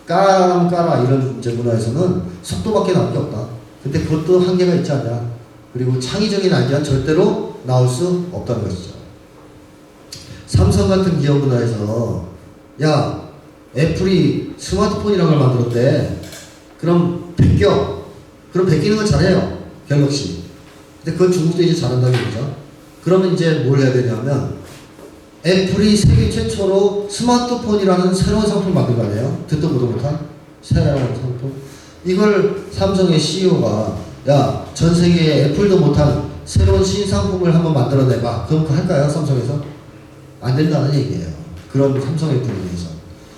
까라면 까라 이런 이제 문화에서는 속도밖에 나올 게 없다. 근데 그것도 한계가 있지 않냐. 그리고 창의적인 아이디어는 절대로 나올 수 없다는 것이죠. 삼성 같은 기업 문화에서 야 애플이 스마트폰이라는 걸 만들었대. 그럼 베껴. 그럼 베끼는 걸 잘해요. 갤럭시. 근데 그건 중국도 이제 잘한다는 거죠. 그러면 이제 뭘 해야 되냐면 애플이 세계 최초로 스마트폰이라는 새로운 상품을 만든 거 아니에요? 듣도 보도 못한 새로운 상품. 이걸 삼성의 CEO가 야, 전 세계에 애플도 못한 새로운 신상품을 한번 만들어내봐. 그럼 그거 할까요? 삼성에서? 안 된다는 얘기예요. 그런 삼성의 분위기에서.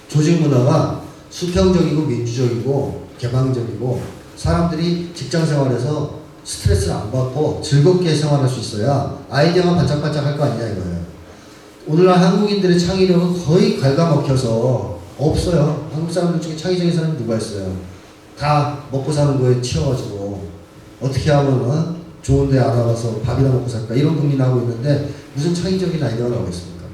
조직 문화가 수평적이고 민주적이고 개방적이고 사람들이 직장 생활에서 스트레스를 안 받고 즐겁게 생활할 수 있어야 아이디어가 반짝반짝 할 거 아니냐 이거예요. 오늘날 한국인들의 창의력은 거의 갉아먹혀서 없어요. 한국 사람들 중에 창의적인 사람이 누가 있어요? 다 먹고 사는 거에 치여가지고 어떻게 하면 좋은 데 알아가서 밥이나 먹고 살까 이런 고민을 하고 있는데 무슨 창의적인 아이디어가 나오겠습니까?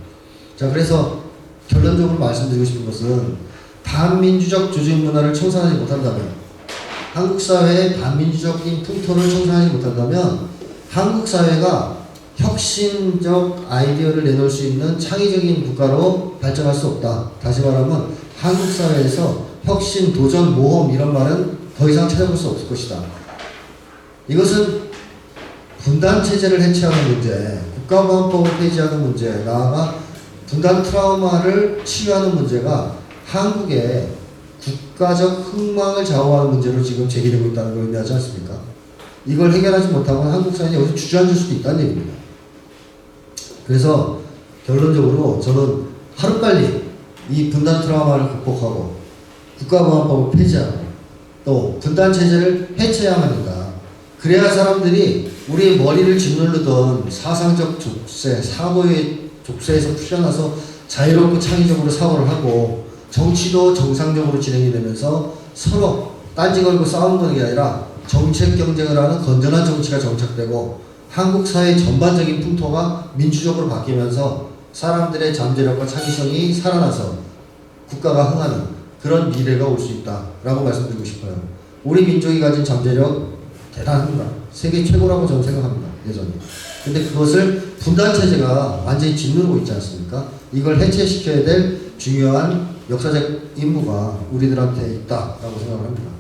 자, 그래서 결론적으로 말씀드리고 싶은 것은 반민주적 조직 문화를 청산하지 못한다면 한국 사회의 반민주적인 풍토를 청산하지 못한다면 한국 사회가 혁신적 아이디어를 내놓을 수 있는 창의적인 국가로 발전할 수 없다. 다시 말하면 한국 사회에서 혁신, 도전, 모험 이런 말은 더 이상 찾아볼 수 없을 것이다. 이것은 분단 체제를 해체하는 문제, 국가보안법을 폐지하는 문제, 나아가 분단 트라우마를 치유하는 문제가 한국의 국가적 흥망을 좌우하는 문제로 지금 제기되고 있다는 걸 의미하지 않습니까? 이걸 해결하지 못하면 한국 사회는 여기서 주저앉을 수도 있다는 얘기입니다. 그래서 결론적으로 저는 하루빨리 이 분단 트라우마를 극복하고 국가보안법을 폐지하고 또 분단 체제를 해체해야만 한다. 그래야 사람들이 우리의 머리를 짓누르던 사상적 족쇄, 사고의 족쇄에서 풀려나서 자유롭고 창의적으로 사고를 하고 정치도 정상적으로 진행이 되면서 서로 딴지 걸고 싸우는 게 아니라 정책 경쟁을 하는 건전한 정치가 정착되고 한국 사회 전반적인 풍토가 민주적으로 바뀌면서 사람들의 잠재력과 창의성이 살아나서 국가가 흥하는 그런 미래가 올 수 있다라고 말씀드리고 싶어요. 우리 민족이 가진 잠재력 대단합니다. 세계 최고라고 저는 생각합니다. 여전히. 근데 그것을 분단 체제가 완전히 짓누르고 있지 않습니까? 이걸 해체시켜야 될 중요한 역사적 임무가 우리들한테 있다라고 생각을 합니다.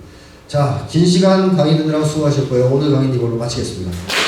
자, 긴 시간 강의 듣느라고 수고하셨고요. 오늘 강의는 이걸로 마치겠습니다.